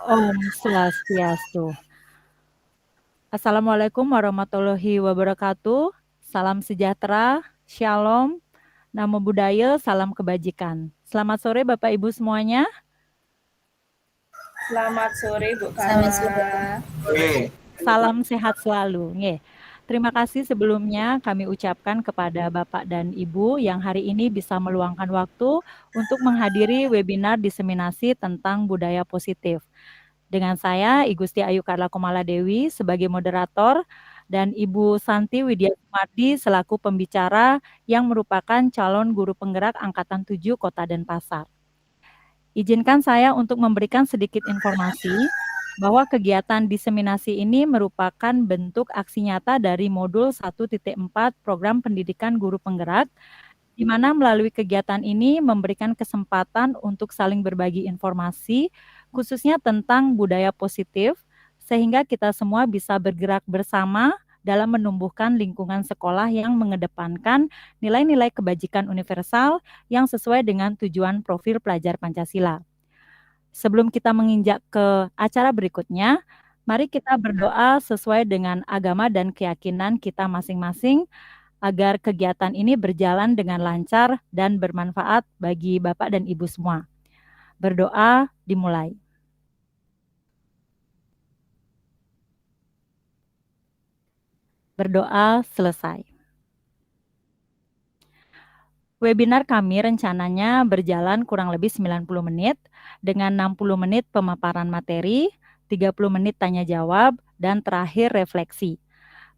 Om Swastiastu. Assalamualaikum warahmatullahi wabarakatuh. Salam sejahtera, shalom, namo buddhaya, salam kebajikan. Selamat sore Bapak Ibu semuanya. Selamat sore Bu Selamat sore. Carla. Salam sehat selalu. Nggih. Terima kasih sebelumnya kami ucapkan kepada Bapak dan Ibu yang hari ini bisa meluangkan waktu untuk menghadiri webinar diseminasi tentang budaya positif. Dengan saya, I Gusti Ayu Karla Komala Dewi sebagai moderator dan Ibu Santi Widya Sumardi selaku pembicara yang merupakan calon guru penggerak Angkatan 7 Kota Denpasar. Izinkan saya untuk memberikan sedikit informasi bahwa kegiatan diseminasi ini merupakan bentuk aksi nyata dari modul 1.4 Program Pendidikan Guru Penggerak, di mana melalui kegiatan ini memberikan kesempatan untuk saling berbagi informasi, khususnya tentang budaya positif, sehingga kita semua bisa bergerak bersama dalam menumbuhkan lingkungan sekolah yang mengedepankan nilai-nilai kebajikan universal yang sesuai dengan tujuan profil pelajar Pancasila. Sebelum kita menginjak ke acara berikutnya, mari kita berdoa sesuai dengan agama dan keyakinan kita masing-masing agar kegiatan ini berjalan dengan lancar dan bermanfaat bagi Bapak dan Ibu semua. Berdoa dimulai. Berdoa selesai. Webinar kami rencananya berjalan kurang lebih 90 menit dengan 60 menit pemaparan materi, 30 menit tanya jawab, dan terakhir refleksi.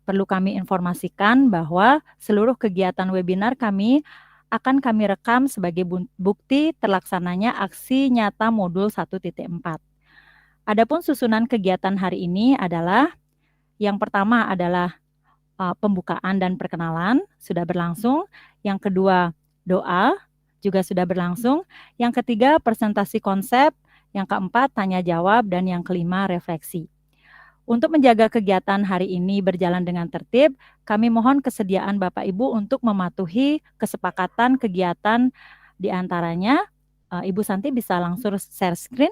Perlu kami informasikan bahwa seluruh kegiatan webinar kami akan kami rekam sebagai bukti terlaksananya aksi nyata modul 1.4. Adapun susunan kegiatan hari ini adalah yang pertama adalah pembukaan dan perkenalan sudah berlangsung, yang kedua doa juga sudah berlangsung, yang ketiga presentasi konsep, yang keempat tanya jawab, dan yang kelima refleksi. Untuk menjaga kegiatan hari ini berjalan dengan tertib, kami mohon kesediaan Bapak Ibu untuk mematuhi kesepakatan kegiatan di antaranya. Ibu Santi bisa langsung share screen.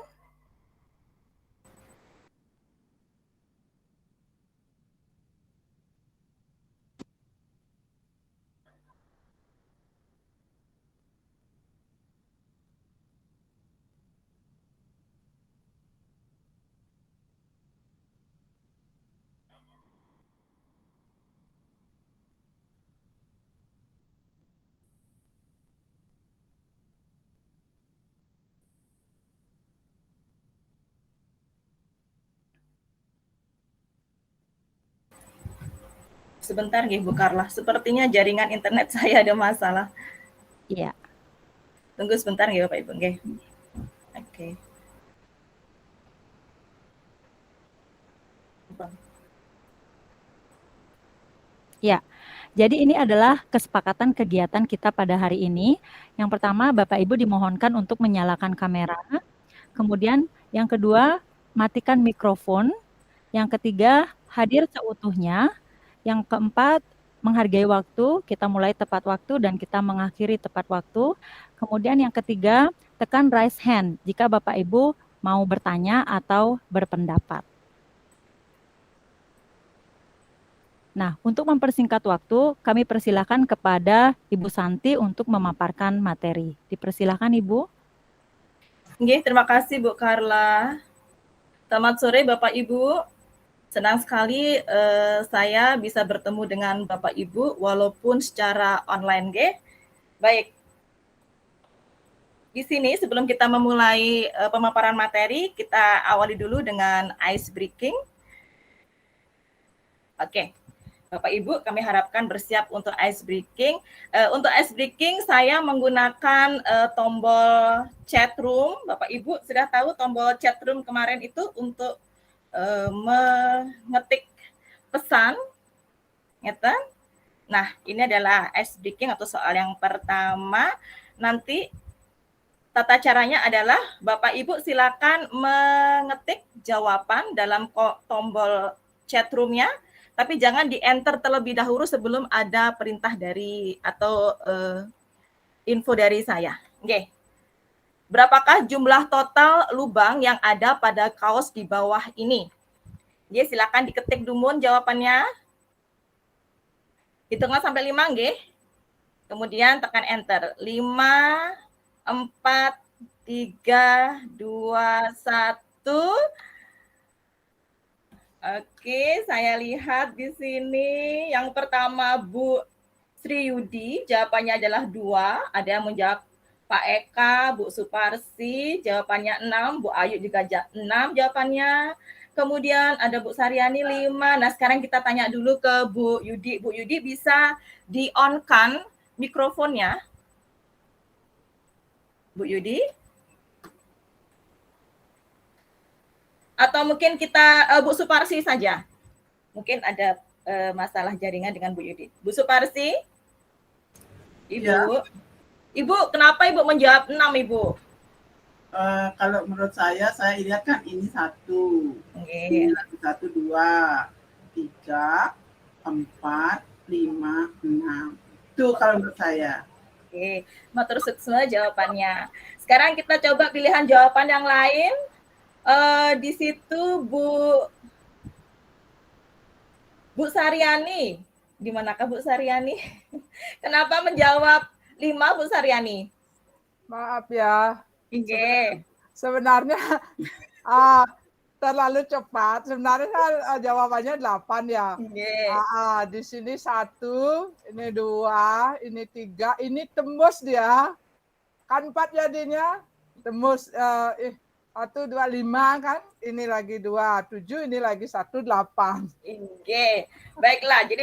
Sebentar nggih Bu Carla, sepertinya jaringan internet saya ada masalah. Iya. Tunggu sebentar nggih Bapak Ibu nggih. Oke. Ya, jadi ini adalah kesepakatan kegiatan kita pada hari ini. Yang pertama, Bapak Ibu dimohonkan untuk menyalakan kamera. Kemudian yang kedua, matikan mikrofon. Yang ketiga, hadir seutuhnya. Yang keempat, menghargai waktu, kita mulai tepat waktu dan kita mengakhiri tepat waktu. Kemudian yang ketiga, tekan raise hand jika Bapak Ibu mau bertanya atau berpendapat. Nah, untuk mempersingkat waktu, kami persilakan kepada Ibu Santi untuk memaparkan materi. Dipersilakan Ibu. Nggih, terima kasih Bu Carla. Selamat sore Bapak Ibu. Senang sekali saya bisa bertemu dengan Bapak Ibu walaupun secara online nggih. Baik. Di sini sebelum kita memulai pemaparan materi, kita awali dulu dengan ice breaking. Oke. Bapak Ibu, kami harapkan bersiap untuk ice breaking. Untuk ice breaking saya menggunakan tombol chat room. Bapak Ibu sudah tahu tombol chat room kemarin itu untuk mengetik pesan, ngeten. Nah, ini adalah ice breaking atau soal yang pertama. Nanti tata caranya adalah Bapak Ibu silakan mengetik jawaban dalam tombol chat room-nya, tapi jangan di-enter terlebih dahulu sebelum ada perintah dari atau info dari saya. Oke. Berapakah jumlah total lubang yang ada pada kaos di bawah ini? Nggih, silakan diketik dumun jawabannya. Hitungan sampai 5 nggih. Kemudian tekan enter. 5, 4, 3, 2, 1. Oke, saya lihat di sini yang pertama Bu Sri Yudi, jawabannya adalah 2. Ada yang menjawab Pak Eka, Bu Suparsi, jawabannya 6. Bu Ayu juga 6 jawabannya. Kemudian ada Bu Saryani 5. Nah, sekarang kita tanya dulu ke Bu Yudi. Bu Yudi bisa di-on-kan mikrofonnya? Bu Yudi? Atau mungkin kita Bu Suparsi saja? Mungkin ada masalah jaringan dengan Bu Yudi. Bu Suparsi? Ibu? Ya. Ibu, kenapa Ibu menjawab 6, Ibu? Kalau menurut saya lihat kan ini 1. Ini 1, 2, 3, 4, 5, 6. Itu kalau menurut saya. Oke, matur semua jawabannya. Sekarang kita coba pilihan jawaban yang lain. Di situ Bu Saryani. Di manakah Bu Saryani? Kenapa menjawab 5, Bu Saryani? Maaf ya. Oke. Sebenarnya terlalu cepat. Sebenarnya jawabannya 8 ya. Di sini 1, ini 2, ini 3, ini tembus dia. Kan 4 jadinya. Tembus 1, 2, 5 kan. Ini lagi 2, 7, ini lagi 1, 8. Oke. Baiklah, jadi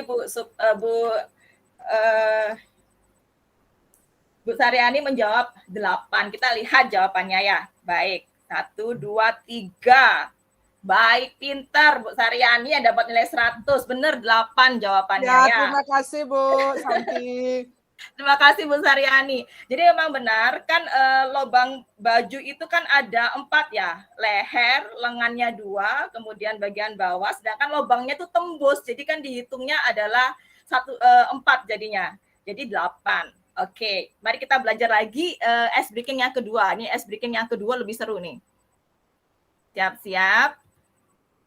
Bu Saryani menjawab 8. Kita lihat jawabannya ya. Baik. 1, 2, 3. Baik, pintar Bu Saryani yang dapat nilai 100. Benar 8 jawabannya ya. Terima kasih Bu Santi. Terima kasih Bu Saryani. Jadi memang benar kan lubang baju itu kan ada 4 ya. Leher, lengannya 2, kemudian bagian bawah, sedangkan lubangnya itu tembus. Jadi kan dihitungnya adalah 4 jadinya. Jadi 8. Oke, mari kita belajar lagi ice breaking yang kedua. Ini ice breaking yang kedua lebih seru nih. Siap-siap.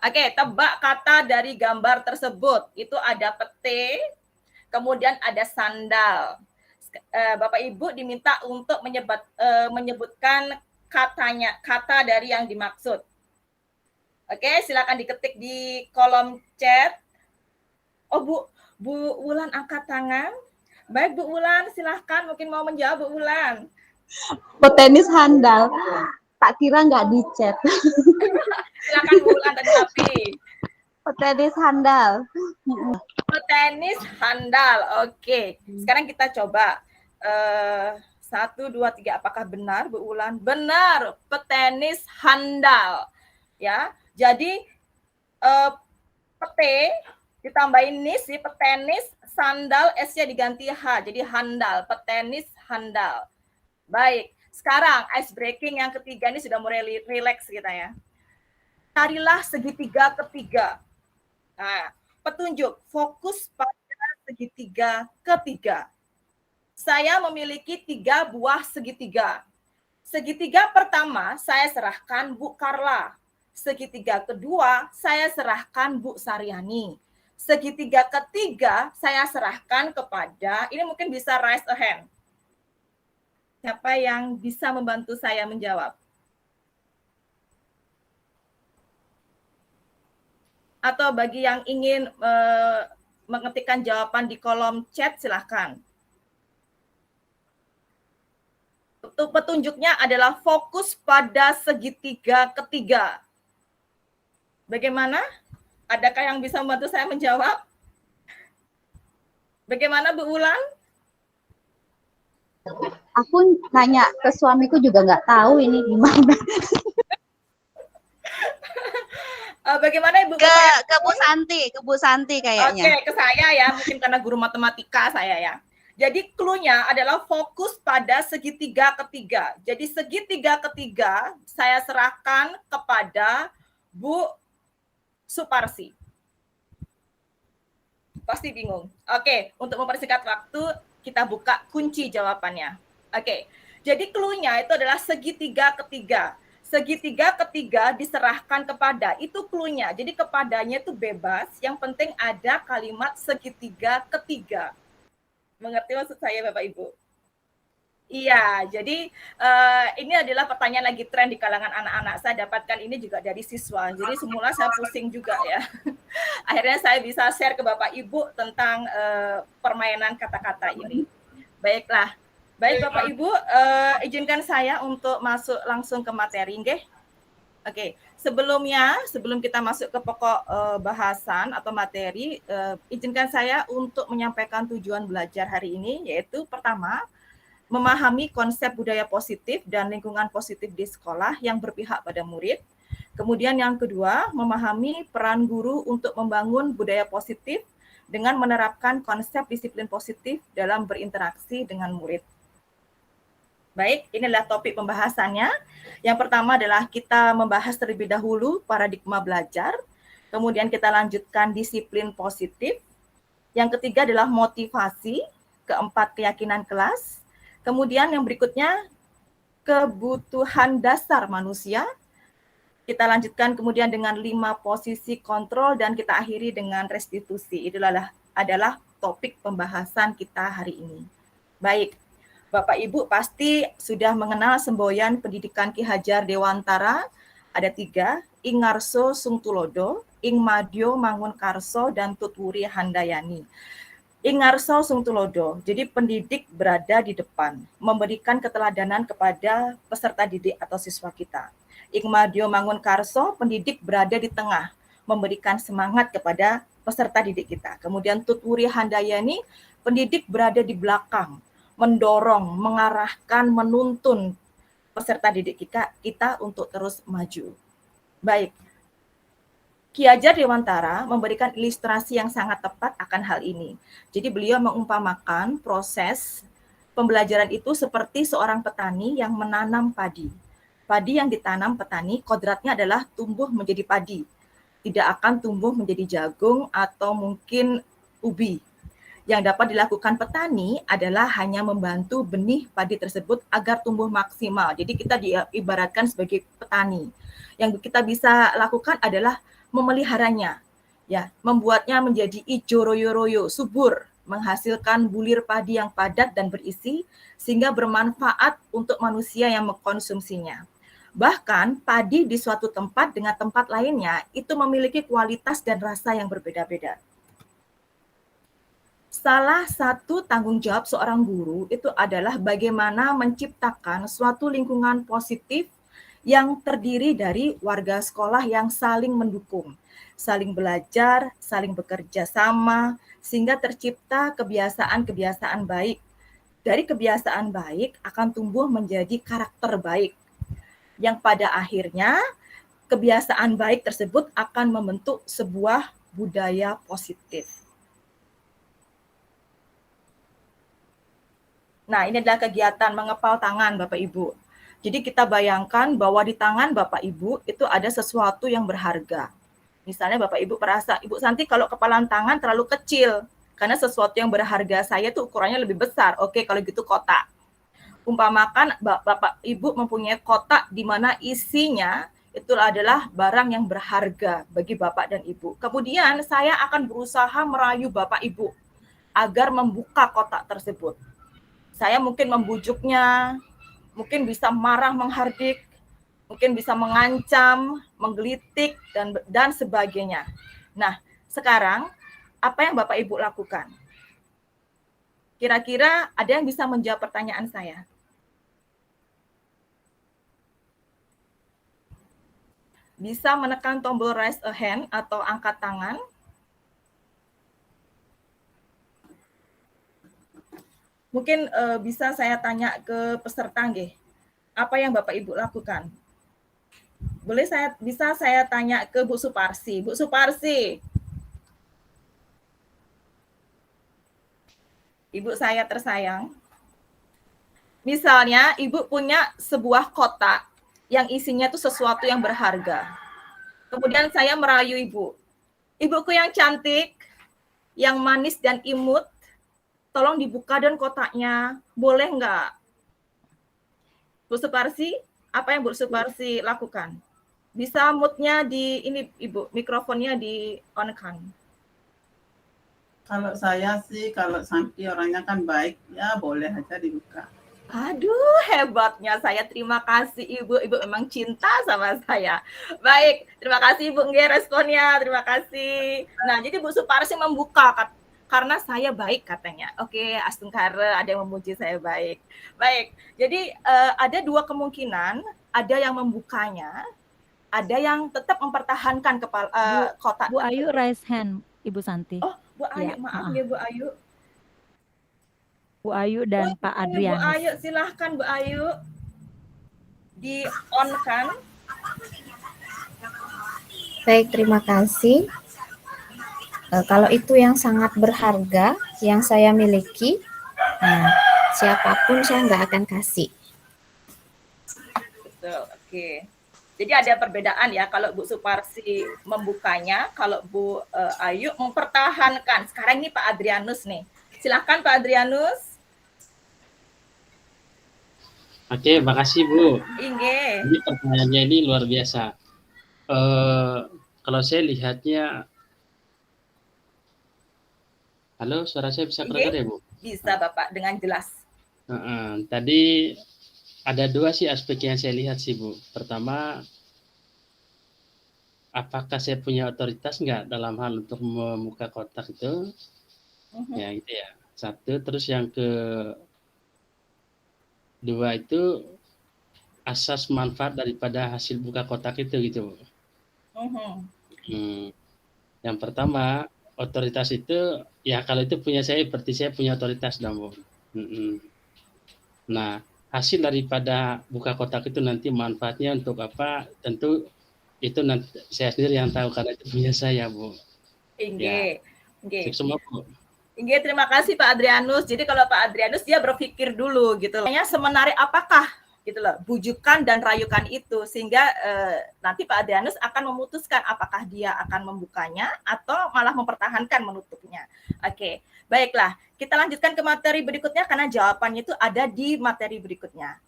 Oke, tebak kata dari gambar tersebut. Itu ada pete, kemudian ada sandal. Bapak Ibu diminta untuk menyebutkan kata dari yang dimaksud. Oke, silakan diketik di kolom chat. Oh, Bu Wulan angkat tangan. Baik, Bu Wulan, silahkan mungkin mau menjawab, Bu Wulan. Petenis handal. Tak kira nggak di chat. Silakan Bu Wulan tadi tapi. Petenis handal. Petenis handal. Oke. Sekarang kita coba 1, 2, 3. Apakah benar, Bu Wulan? Benar. Petenis handal. Ya. Jadi pete ditambahin nis, petenis, sandal, S-nya diganti H. Jadi handal, petenis handal. Baik. Sekarang ice breaking yang ketiga ini sudah mulai relax kita ya. Carilah segitiga ketiga. Nah, petunjuk, fokus pada segitiga ketiga. Saya memiliki 3 buah segitiga. Segitiga pertama saya serahkan Bu Carla. Segitiga kedua saya serahkan Bu Saryani. Segitiga ketiga saya serahkan kepada, ini mungkin bisa raise a hand. Siapa yang bisa membantu saya menjawab? Atau bagi yang ingin mengetikkan jawaban di kolom chat, silahkan. Petunjuknya adalah fokus pada segitiga ketiga. Bagaimana? Adakah yang bisa membantu saya menjawab? Bagaimana Bu Wulan? Aku nanya ke suamiku juga nggak tahu ini gimana. Bagaimana Ibu? Ke Bu Santi kayaknya. Oke, ke saya ya, mungkin karena guru matematika saya ya. Jadi clue-nya adalah fokus pada segitiga ketiga. Jadi segitiga ketiga saya serahkan kepada Bu Suparsi. Pasti bingung. Oke, untuk mempersingkat waktu, kita buka kunci jawabannya. Oke, Jadi clue-nya itu adalah segitiga ketiga. Segitiga ketiga diserahkan kepada, itu clue-nya. Jadi kepadanya itu bebas, yang penting ada kalimat segitiga ketiga. Mengerti maksud saya Bapak Ibu? Iya, jadi ini adalah pertanyaan lagi tren di kalangan anak-anak. Saya dapatkan ini juga dari siswa. Jadi semula saya pusing juga ya. Akhirnya saya bisa share ke Bapak Ibu tentang permainan kata-kata ini. Baiklah. Baik Bapak Ibu, izinkan saya untuk masuk langsung ke materi, nggih. Oke, sebelum kita masuk ke pokok bahasan atau materi, izinkan saya untuk menyampaikan tujuan belajar hari ini, yaitu pertama, memahami konsep budaya positif dan lingkungan positif di sekolah yang berpihak pada murid. Kemudian yang kedua, memahami peran guru untuk membangun budaya positif dengan menerapkan konsep disiplin positif dalam berinteraksi dengan murid. Baik, inilah topik pembahasannya. Yang pertama adalah kita membahas terlebih dahulu paradigma belajar. Kemudian kita lanjutkan disiplin positif. Yang ketiga adalah motivasi. Keempat, keyakinan kelas. Kemudian yang berikutnya, kebutuhan dasar manusia. Kita lanjutkan kemudian dengan 5 posisi kontrol dan kita akhiri dengan restitusi. Itulah adalah topik pembahasan kita hari ini. Baik, Bapak Ibu pasti sudah mengenal semboyan pendidikan Ki Hajar Dewantara. Ada 3, Ing Ngarso Sung Tulodo, Ing Madyo Mangunkarso, dan Tutwuri Handayani. Ing Ngarso Sung Tulodo, jadi pendidik berada di depan, memberikan keteladanan kepada peserta didik atau siswa kita. Ing Madyo Mangunkarso, pendidik berada di tengah, memberikan semangat kepada peserta didik kita. Kemudian Tutwuri Handayani, pendidik berada di belakang, mendorong, mengarahkan, menuntun peserta didik kita untuk terus maju. Baik, Ki Hajar Dewantara memberikan ilustrasi yang sangat tepat akan hal ini. Jadi beliau mengumpamakan proses pembelajaran itu seperti seorang petani yang menanam padi. Padi yang ditanam petani, kodratnya adalah tumbuh menjadi padi. Tidak akan tumbuh menjadi jagung atau mungkin ubi. Yang dapat dilakukan petani adalah hanya membantu benih padi tersebut agar tumbuh maksimal. Jadi kita diibaratkan sebagai petani. Yang kita bisa lakukan adalah memeliharanya, ya, membuatnya menjadi ijo royo-royo, subur, menghasilkan bulir padi yang padat dan berisi, sehingga bermanfaat untuk manusia yang mengkonsumsinya. Bahkan padi di suatu tempat dengan tempat lainnya itu memiliki kualitas dan rasa yang berbeda-beda. Salah satu tanggung jawab seorang guru itu adalah bagaimana menciptakan suatu lingkungan positif yang terdiri dari warga sekolah yang saling mendukung, saling belajar, saling bekerja sama, sehingga tercipta kebiasaan-kebiasaan baik. Dari kebiasaan baik akan tumbuh menjadi karakter baik, yang pada akhirnya kebiasaan baik tersebut akan membentuk sebuah budaya positif. Nah, ini adalah kegiatan mengepal tangan Bapak Ibu. Jadi kita bayangkan bahwa di tangan Bapak Ibu itu ada sesuatu yang berharga. Misalnya Bapak Ibu merasa, Ibu Santi kalau kepalan tangan terlalu kecil, karena sesuatu yang berharga saya tuh ukurannya lebih besar. Oke, kalau gitu kotak. Umpamakan Bapak Ibu mempunyai kotak di mana isinya itu adalah barang yang berharga bagi Bapak dan Ibu. Kemudian saya akan berusaha merayu Bapak Ibu agar membuka kotak tersebut. Saya mungkin membujuknya, mungkin bisa marah menghardik, mungkin bisa mengancam, menggelitik, dan sebagainya. Nah, sekarang apa yang Bapak Ibu lakukan? Kira-kira ada yang bisa menjawab pertanyaan saya? Bisa menekan tombol raise a hand atau angkat tangan. Mungkin bisa saya tanya ke peserta nggih. Apa yang Bapak Ibu lakukan? Bisa saya tanya ke Bu Suparsi. Bu Suparsi. Ibu saya tersayang. Misalnya Ibu punya sebuah kotak yang isinya itu sesuatu yang berharga. Kemudian saya merayu Ibu. Ibuku yang cantik, yang manis dan imut, tolong dibuka dan kotaknya, boleh nggak? Bu Suparsi, apa yang Bu Suparsi lakukan? Bisa mute-nya di ini Ibu, mikrofonnya di on-kan. Kalau saya sih, kalau Santi orangnya kan baik, ya boleh aja dibuka. Aduh, hebatnya saya. Terima kasih Ibu. Ibu memang cinta sama saya. Baik, terima kasih Ibu Nge responnya. Terima kasih. Nah, jadi Bu Suparsi membuka karena saya baik katanya. Oke, Astungkara ada yang memuji saya baik. Baik, jadi ada dua kemungkinan. Ada yang membukanya, ada yang tetap mempertahankan kepala kotak. Bu Ayu raise hand, Ibu Santi. Oh, Bu Ayu, Ya, maaf ya Bu Ayu. Bu Ayu dan Pak Adrianus. Bu Ayu, silahkan Bu Ayu. Di on kan? Baik, terima kasih. Kalau itu yang sangat berharga yang saya miliki, nah, siapapun saya nggak akan kasih. Betul, oke. Jadi ada perbedaan ya, kalau Bu Suparsi membukanya, kalau Bu Ayu mempertahankan. Sekarang ini Pak Adrianus nih. Silahkan Pak Adrianus. Oke, makasih Bu. Inge. Ini pertanyaannya ini luar biasa. Kalau saya lihatnya, halo, suara saya bisa kedengar ya Bu? Bisa Bapak, dengan jelas. Tadi ada dua sih aspek yang saya lihat sih Bu. Pertama, apakah saya punya otoritas nggak dalam hal untuk membuka kotak itu? Ya gitu ya. Satu, terus yang kedua itu asas manfaat daripada hasil buka kotak itu gitu Bu. Yang pertama, otoritas itu ya kalau itu punya saya, berarti saya punya otoritas dong Bu. Nah, hasil daripada buka kotak itu nanti manfaatnya untuk apa? Tentu itu nanti saya sendiri yang tahu karena itu punya saya Bu. Inge. Semua Bu. Inge, terima kasih Pak Adrianus. Jadi kalau Pak Adrianus dia berpikir dulu gitu loh. Semenarik apakah gitu loh, bujukan dan rayukan itu sehingga nanti Pak Adrianus akan memutuskan apakah dia akan membukanya atau malah mempertahankan menutupnya. Oke, baiklah. Kita lanjutkan ke materi berikutnya karena jawabannya itu ada di materi berikutnya.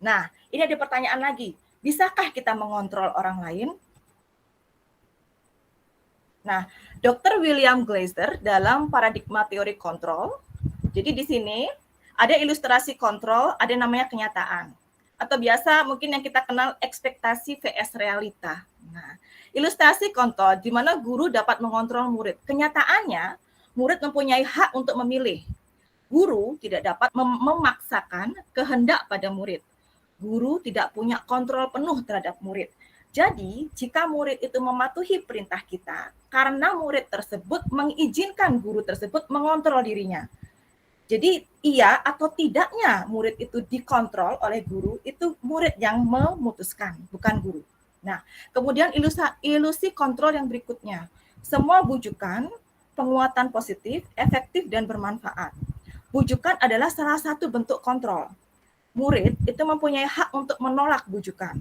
Nah, ini ada pertanyaan lagi. Bisakah kita mengontrol orang lain? Nah, Dr. William Glasser dalam paradigma teori kontrol. Jadi di sini ada ilustrasi kontrol, ada namanya kenyataan. Atau biasa mungkin yang kita kenal ekspektasi vs realita. Nah, ilustrasi kontrol di mana guru dapat mengontrol murid. Kenyataannya, murid mempunyai hak untuk memilih. Guru tidak dapat memaksakan kehendak pada murid. Guru tidak punya kontrol penuh terhadap murid. Jadi, jika murid itu mematuhi perintah kita, karena murid tersebut mengizinkan guru tersebut mengontrol dirinya. Jadi, iya atau tidaknya murid itu dikontrol oleh guru, itu murid yang memutuskan, bukan guru. Nah, kemudian ilusi kontrol yang berikutnya. Semua bujukan, penguatan positif, efektif, dan bermanfaat. Bujukan adalah salah satu bentuk kontrol. Murid itu mempunyai hak untuk menolak bujukan.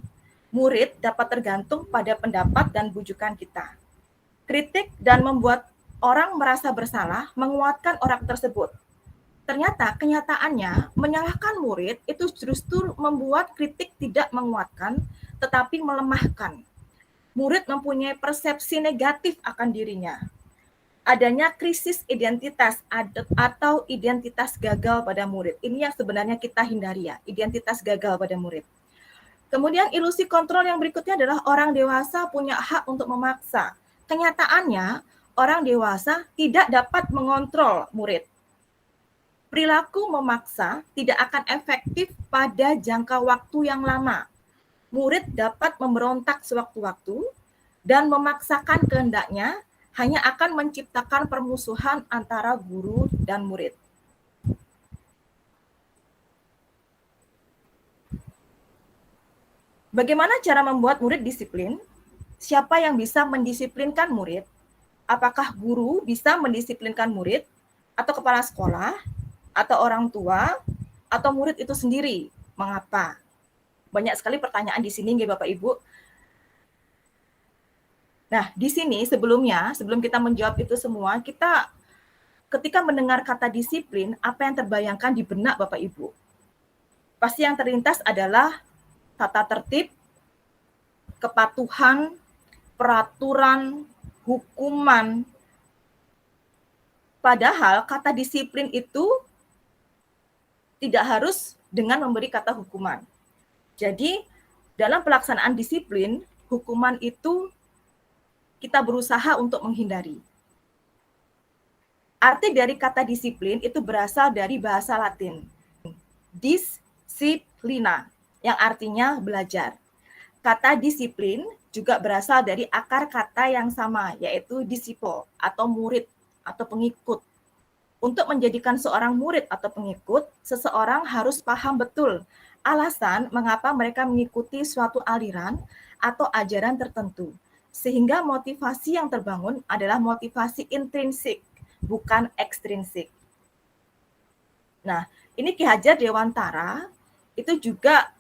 Murid dapat tergantung pada pendapat dan bujukan kita. Kritik dan membuat orang merasa bersalah menguatkan orang tersebut. Ternyata kenyataannya menyalahkan murid itu justru membuat kritik tidak menguatkan, tetapi melemahkan. Murid mempunyai persepsi negatif akan dirinya. Adanya krisis identitas atau identitas gagal pada murid. Ini yang sebenarnya kita hindari ya, identitas gagal pada murid. Kemudian ilusi kontrol yang berikutnya adalah orang dewasa punya hak untuk memaksa. Kenyataannya, orang dewasa tidak dapat mengontrol murid. Perilaku memaksa tidak akan efektif pada jangka waktu yang lama. Murid dapat memberontak sewaktu-waktu dan memaksakan kehendaknya hanya akan menciptakan permusuhan antara guru dan murid. Bagaimana cara membuat murid disiplin? Siapa yang bisa mendisiplinkan murid? Apakah guru bisa mendisiplinkan murid? Atau kepala sekolah? Atau orang tua? Atau murid itu sendiri? Mengapa? Banyak sekali pertanyaan di sini, Bapak Ibu. Nah, di sini sebelum kita menjawab itu semua, kita ketika mendengar kata disiplin, apa yang terbayangkan di benak Bapak Ibu? pasti yang terlintas adalah tata tertib, kepatuhan, peraturan, hukuman. Padahal kata disiplin itu tidak harus dengan memberi kata hukuman. Jadi dalam pelaksanaan disiplin, hukuman itu kita berusaha untuk menghindari. Arti dari kata disiplin itu berasal dari bahasa Latin, disciplina, yang artinya belajar. Kata disiplin juga berasal dari akar kata yang sama, yaitu disciple atau murid atau pengikut. Untuk menjadikan seorang murid atau pengikut, seseorang harus paham betul alasan mengapa mereka mengikuti suatu aliran atau ajaran tertentu. Sehingga motivasi yang terbangun adalah motivasi intrinsik, bukan ekstrinsik. Nah, ini Ki Hajar Dewantara itu juga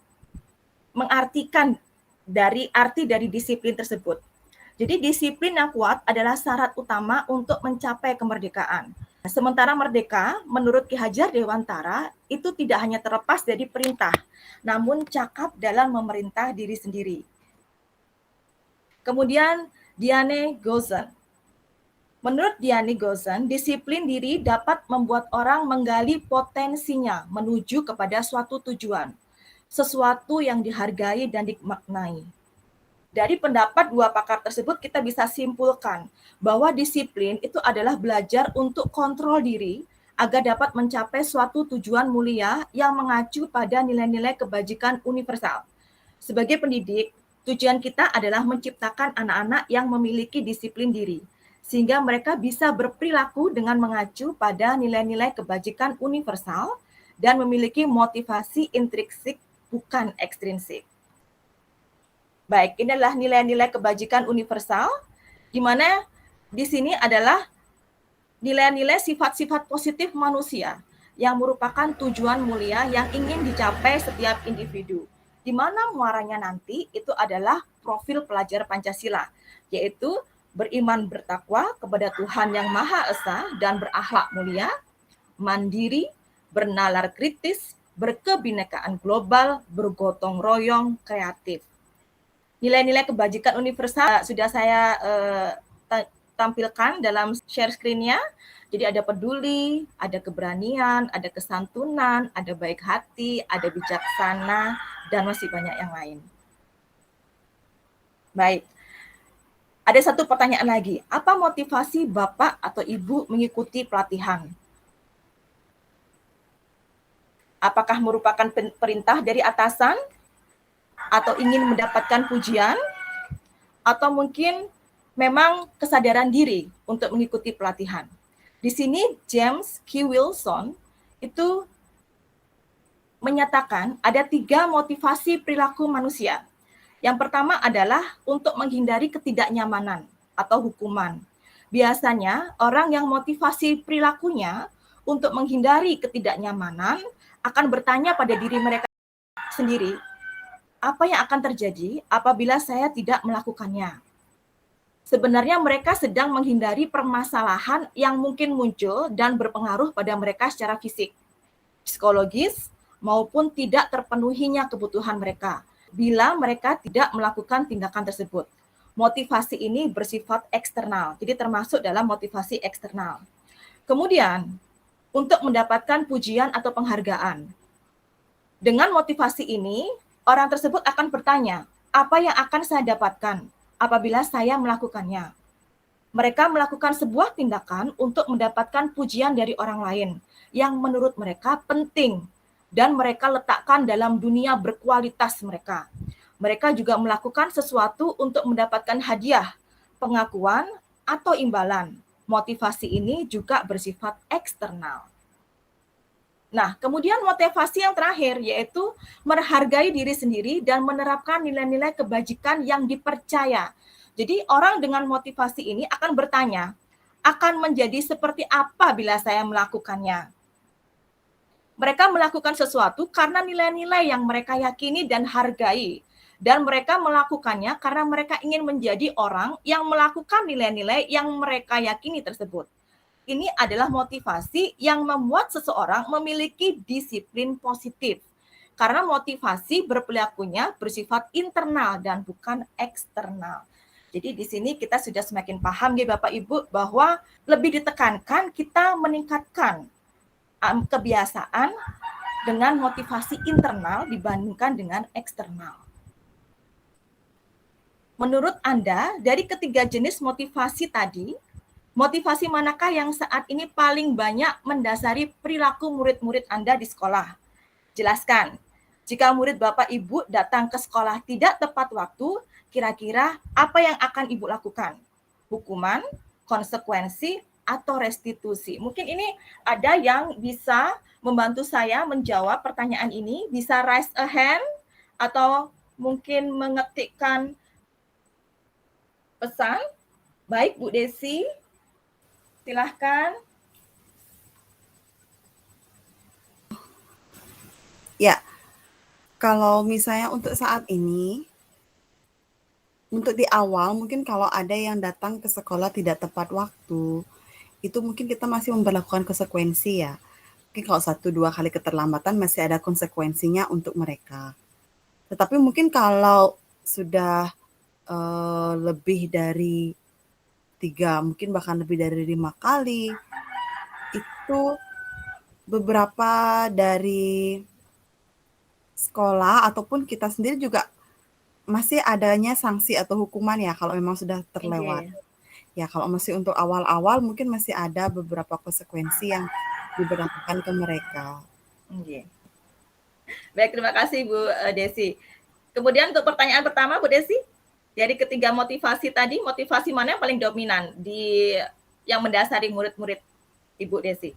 mengartikan dari arti dari disiplin tersebut. Jadi disiplin yang kuat adalah syarat utama untuk mencapai kemerdekaan. Sementara merdeka, menurut Ki Hajar Dewantara, itu tidak hanya terlepas dari perintah, namun cakap dalam memerintah diri sendiri. Kemudian Diane Gozan. Menurut Diane Gozan, disiplin diri dapat membuat orang menggali potensinya menuju kepada suatu tujuan, sesuatu yang dihargai dan dimaknai. Dari pendapat dua pakar tersebut kita bisa simpulkan bahwa disiplin itu adalah belajar untuk kontrol diri agar dapat mencapai suatu tujuan mulia yang mengacu pada nilai-nilai kebajikan universal. Sebagai pendidik, tujuan kita adalah menciptakan anak-anak yang memiliki disiplin diri, sehingga mereka bisa berperilaku dengan mengacu pada nilai-nilai kebajikan universal dan memiliki motivasi intrinsik bukan ekstrinsik. Baik, inilah nilai-nilai kebajikan universal, di mana di sini adalah nilai-nilai sifat-sifat positif manusia yang merupakan tujuan mulia yang ingin dicapai setiap individu. Di mana muaranya nanti itu adalah profil pelajar Pancasila, yaitu beriman bertakwa kepada Tuhan Yang Maha Esa dan berakhlak mulia, mandiri, bernalar kritis, berkebinekaan global, bergotong royong, kreatif. Nilai-nilai kebajikan universal sudah saya tampilkan dalam share screen-nya. Jadi ada peduli, ada keberanian, ada kesantunan, ada baik hati, ada bijaksana, dan masih banyak yang lain. Baik, ada satu pertanyaan lagi. Apa motivasi Bapak atau Ibu mengikuti pelatihan? Apakah merupakan perintah dari atasan? Atau ingin mendapatkan pujian, atau mungkin memang kesadaran diri untuk mengikuti pelatihan. Di sini James Q. Wilson itu menyatakan ada 3 motivasi perilaku manusia. Yang pertama adalah untuk menghindari ketidaknyamanan atau hukuman. Biasanya orang yang motivasi perilakunya untuk menghindari ketidaknyamanan akan bertanya pada diri mereka sendiri, apa yang akan terjadi apabila saya tidak melakukannya? Sebenarnya mereka sedang menghindari permasalahan yang mungkin muncul dan berpengaruh pada mereka secara fisik, psikologis, maupun tidak terpenuhinya kebutuhan mereka bila mereka tidak melakukan tindakan tersebut. Motivasi ini bersifat eksternal, jadi termasuk dalam motivasi eksternal. Kemudian, untuk mendapatkan pujian atau penghargaan. Dengan motivasi ini, orang tersebut akan bertanya, apa yang akan saya dapatkan apabila saya melakukannya? Mereka melakukan sebuah tindakan untuk mendapatkan pujian dari orang lain yang menurut mereka penting dan mereka letakkan dalam dunia berkualitas mereka. Mereka juga melakukan sesuatu untuk mendapatkan hadiah, pengakuan, atau imbalan. Motivasi ini juga bersifat eksternal. Nah, kemudian motivasi yang terakhir yaitu menghargai diri sendiri dan menerapkan nilai-nilai kebajikan yang dipercaya. Jadi orang dengan motivasi ini akan bertanya, akan menjadi seperti apa bila saya melakukannya? Mereka melakukan sesuatu karena nilai-nilai yang mereka yakini dan hargai. Dan mereka melakukannya karena mereka ingin menjadi orang yang melakukan nilai-nilai yang mereka yakini tersebut. Ini adalah motivasi yang membuat seseorang memiliki disiplin positif. Karena motivasi berperilakunya bersifat internal dan bukan eksternal. Jadi di sini kita sudah semakin paham ya Bapak Ibu bahwa lebih ditekankan kita meningkatkan kebiasaan dengan motivasi internal dibandingkan dengan eksternal. Menurut Anda, dari ketiga jenis motivasi tadi, motivasi manakah yang saat ini paling banyak mendasari perilaku murid-murid Anda di sekolah? Jelaskan. Jika murid Bapak Ibu datang ke sekolah tidak tepat waktu, kira-kira apa yang akan Ibu lakukan? Hukuman, konsekuensi, atau restitusi? Mungkin ini ada yang bisa membantu saya menjawab pertanyaan ini, bisa raise a hand, atau mungkin mengetikkan pesan. Baik, Bu Desi, silahkan. Ya, kalau misalnya untuk saat ini, untuk di awal mungkin kalau ada yang datang ke sekolah tidak tepat waktu, itu mungkin kita masih memberlakukan konsekuensi ya. Mungkin kalau 1-2 kali keterlambatan masih ada konsekuensinya untuk mereka. Tetapi mungkin kalau sudah lebih dari 3, mungkin bahkan lebih dari 5 kali, itu beberapa dari sekolah ataupun kita sendiri juga masih adanya sanksi atau hukuman ya kalau memang sudah terlewat. Ya kalau masih untuk awal-awal mungkin masih ada beberapa konsekuensi yang diberlakukan ke mereka. Baik, terima kasih Bu Desi. Kemudian untuk pertanyaan pertama Bu Desi, dari ketiga motivasi tadi, motivasi mana yang paling dominan yang mendasari murid-murid Ibu Desi?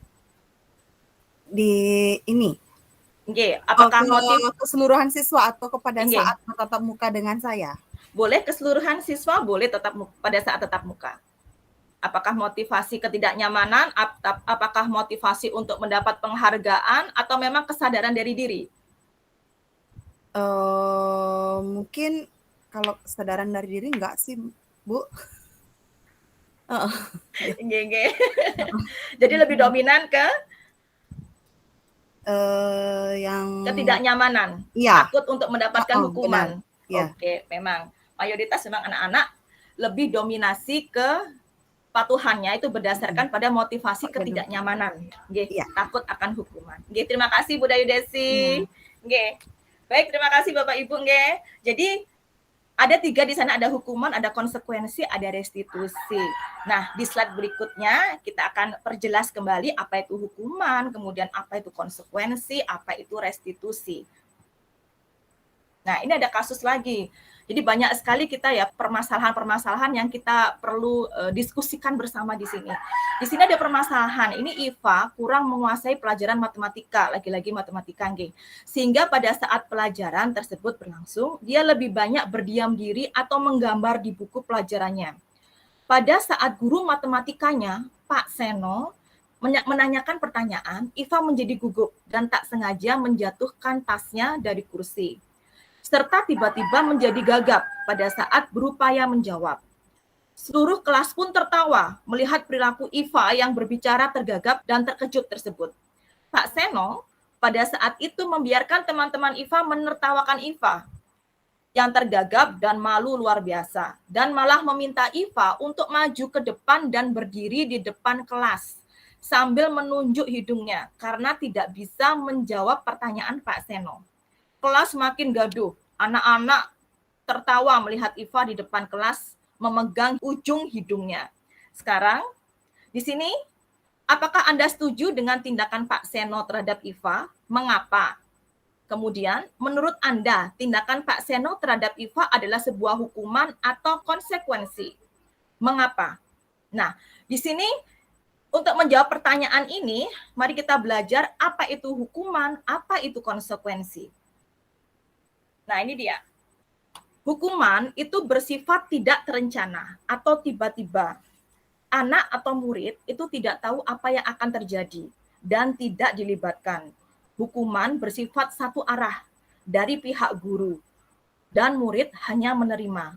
Di ini. Apakah motif keseluruhan siswa atau kepada saat tatap muka dengan saya? Boleh keseluruhan siswa, boleh pada saat tatap muka. Apakah motivasi ketidaknyamanan, apakah motivasi untuk mendapat penghargaan, atau memang kesadaran dari diri? Mungkin kalau kesadaran dari diri enggak sih, Bu. Jadi lebih dominan ke yang ketidaknyamanan, takut untuk mendapatkan hukuman. Oke, memang mayoritas memang anak-anak lebih dominasi ke patuhannya itu berdasarkan pada motivasi ketidaknyamanan, takut akan hukuman. Terima kasih Bu Dayu Desi. Baik, terima kasih Bapak Ibu. Jadi ada 3 di sana, ada hukuman, ada konsekuensi, ada restitusi. Nah, di slide berikutnya kita akan perjelas kembali apa itu hukuman, kemudian apa itu konsekuensi, apa itu restitusi. Nah, ini ada kasus lagi. Jadi banyak sekali kita ya permasalahan-permasalahan yang kita perlu diskusikan bersama di sini. Di sini ada permasalahan, ini Iva kurang menguasai pelajaran matematika, lagi-lagi matematika sehingga pada saat pelajaran tersebut berlangsung, dia lebih banyak berdiam diri atau menggambar di buku pelajarannya. Pada saat guru matematikanya, Pak Seno, menanyakan pertanyaan, Iva menjadi gugup dan tak sengaja menjatuhkan tasnya dari kursi, serta tiba-tiba menjadi gagap pada saat berupaya menjawab. Seluruh kelas pun tertawa melihat perilaku Iva yang berbicara tergagap dan terkejut tersebut. Pak Seno pada saat itu membiarkan teman-teman Iva menertawakan Iva yang tergagap dan malu luar biasa, dan malah meminta Iva untuk maju ke depan dan berdiri di depan kelas sambil menunjuk hidungnya karena tidak bisa menjawab pertanyaan Pak Seno. Kelas makin gaduh. Anak-anak tertawa melihat Iva di depan kelas memegang ujung hidungnya. Sekarang, di sini, apakah Anda setuju dengan tindakan Pak Seno terhadap Iva? Mengapa? Kemudian, menurut Anda, tindakan Pak Seno terhadap Iva adalah sebuah hukuman atau konsekuensi? Mengapa? Nah, di sini, untuk menjawab pertanyaan ini, mari kita belajar apa itu hukuman, apa itu konsekuensi. Nah, ini dia. Hukuman itu bersifat tidak terencana atau tiba-tiba. Anak atau murid itu tidak tahu apa yang akan terjadi dan tidak dilibatkan. Hukuman bersifat satu arah dari pihak guru dan murid hanya menerima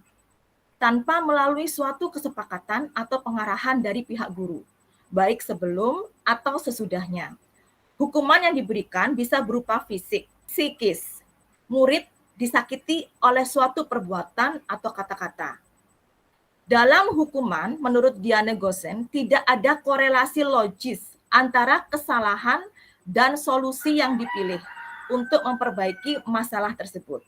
tanpa melalui suatu kesepakatan atau pengarahan dari pihak guru, baik sebelum atau sesudahnya. Hukuman yang diberikan bisa berupa fisik, psikis, murid disakiti oleh suatu perbuatan atau kata-kata. Dalam hukuman, menurut Diane Gosen, tidak ada korelasi logis antara kesalahan dan solusi yang dipilih untuk memperbaiki masalah tersebut.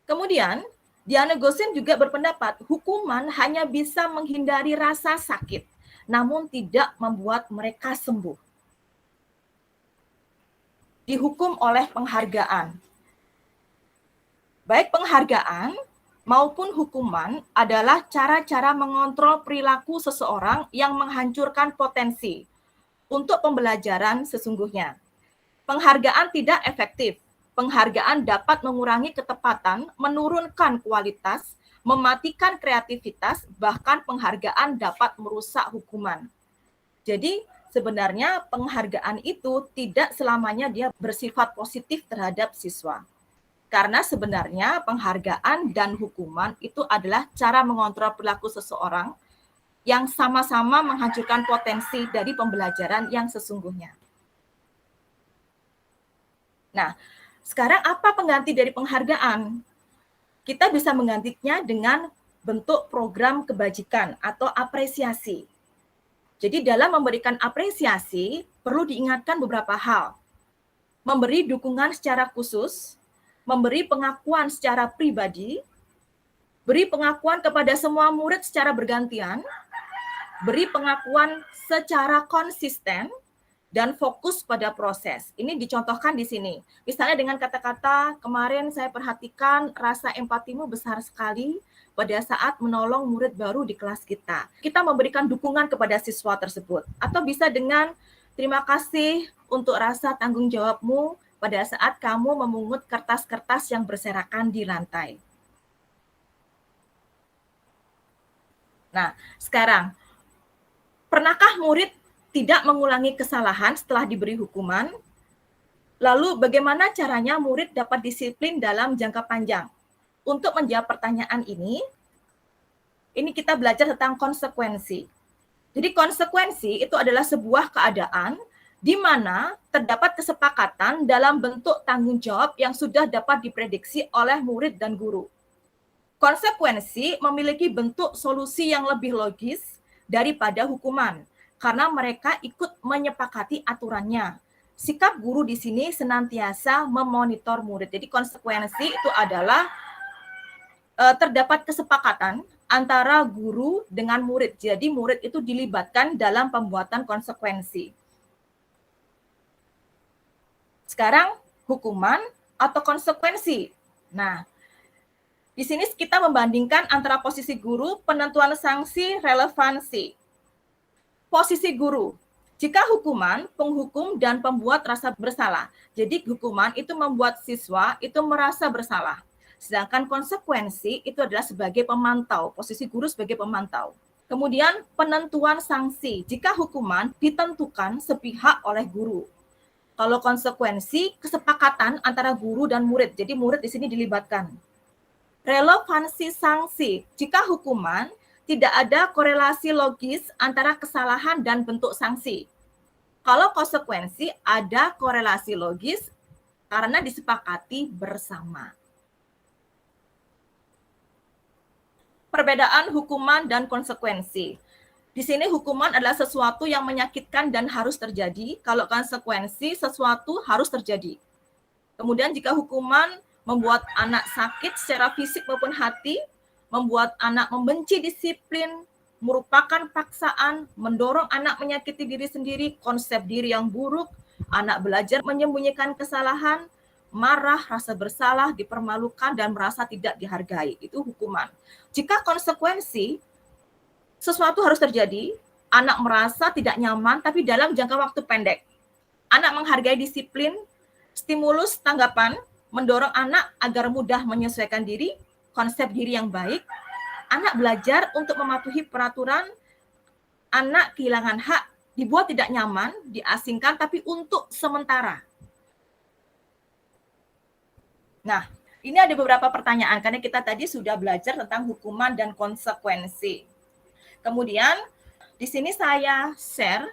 Kemudian, Diane Gosen juga berpendapat hukuman hanya bisa menghindari rasa sakit, namun tidak membuat mereka sembuh. Dihukum oleh penghargaan. Baik penghargaan maupun hukuman adalah cara-cara mengontrol perilaku seseorang yang menghancurkan potensi untuk pembelajaran sesungguhnya. Penghargaan tidak efektif. Penghargaan dapat mengurangi ketepatan, menurunkan kualitas, mematikan kreativitas, bahkan penghargaan dapat merusak hukuman. Jadi sebenarnya penghargaan itu tidak selamanya dia bersifat positif terhadap siswa. Karena sebenarnya penghargaan dan hukuman itu adalah cara mengontrol perilaku seseorang yang sama-sama menghancurkan potensi dari pembelajaran yang sesungguhnya. Nah, sekarang apa pengganti dari penghargaan? Kita bisa menggantinya dengan bentuk program kebajikan atau apresiasi. Jadi dalam memberikan apresiasi, perlu diingatkan beberapa hal. Memberi dukungan secara khusus, memberi pengakuan secara pribadi, beri pengakuan kepada semua murid secara bergantian, beri pengakuan secara konsisten, dan fokus pada proses. Ini dicontohkan di sini. Misalnya dengan kata-kata, kemarin saya perhatikan rasa empatimu besar sekali pada saat menolong murid baru di kelas kita. Kita memberikan dukungan kepada siswa tersebut. Atau bisa dengan terima kasih untuk rasa tanggung jawabmu pada saat kamu memungut kertas-kertas yang berserakan di lantai. Nah, sekarang, pernahkah murid tidak mengulangi kesalahan setelah diberi hukuman? Lalu bagaimana caranya murid dapat disiplin dalam jangka panjang? Untuk menjawab pertanyaan ini kita belajar tentang konsekuensi. Jadi konsekuensi itu adalah sebuah keadaan di mana terdapat kesepakatan dalam bentuk tanggung jawab yang sudah dapat diprediksi oleh murid dan guru. Konsekuensi memiliki bentuk solusi yang lebih logis daripada hukuman, karena mereka ikut menyepakati aturannya. Sikap guru di sini senantiasa memonitor murid. Jadi konsekuensi itu adalah terdapat kesepakatan antara guru dengan murid. Jadi murid itu dilibatkan dalam pembuatan konsekuensi. Sekarang hukuman atau konsekuensi. Nah, di sini kita membandingkan antara posisi guru, penentuan sanksi, relevansi. Posisi guru. Jika hukuman, penghukum dan pembuat rasa bersalah. Jadi hukuman itu membuat siswa itu merasa bersalah. Sedangkan konsekuensi itu adalah sebagai pemantau, posisi guru sebagai pemantau. Kemudian penentuan sanksi. Jika hukuman ditentukan sepihak oleh guru. Kalau konsekuensi, kesepakatan antara guru dan murid. Jadi murid di sini dilibatkan. Relevansi sanksi. Jika hukuman, tidak ada korelasi logis antara kesalahan dan bentuk sanksi. Kalau konsekuensi, ada korelasi logis karena disepakati bersama. Perbedaan hukuman dan konsekuensi. Di sini hukuman adalah sesuatu yang menyakitkan dan harus terjadi. Kalau konsekuensi, sesuatu harus terjadi. Kemudian jika hukuman membuat anak sakit secara fisik maupun hati, membuat anak membenci disiplin, merupakan paksaan, mendorong anak menyakiti diri sendiri, konsep diri yang buruk, anak belajar menyembunyikan kesalahan, marah, rasa bersalah, dipermalukan, dan merasa tidak dihargai. Itu hukuman. Jika konsekuensi, sesuatu harus terjadi, anak merasa tidak nyaman, tapi dalam jangka waktu pendek. Anak menghargai disiplin, stimulus tanggapan, mendorong anak agar mudah menyesuaikan diri, konsep diri yang baik, anak belajar untuk mematuhi peraturan, anak kehilangan hak, dibuat tidak nyaman, diasingkan, tapi untuk sementara. Nah, ini ada beberapa pertanyaan, karena kita tadi sudah belajar tentang hukuman dan konsekuensi. Kemudian, di sini saya share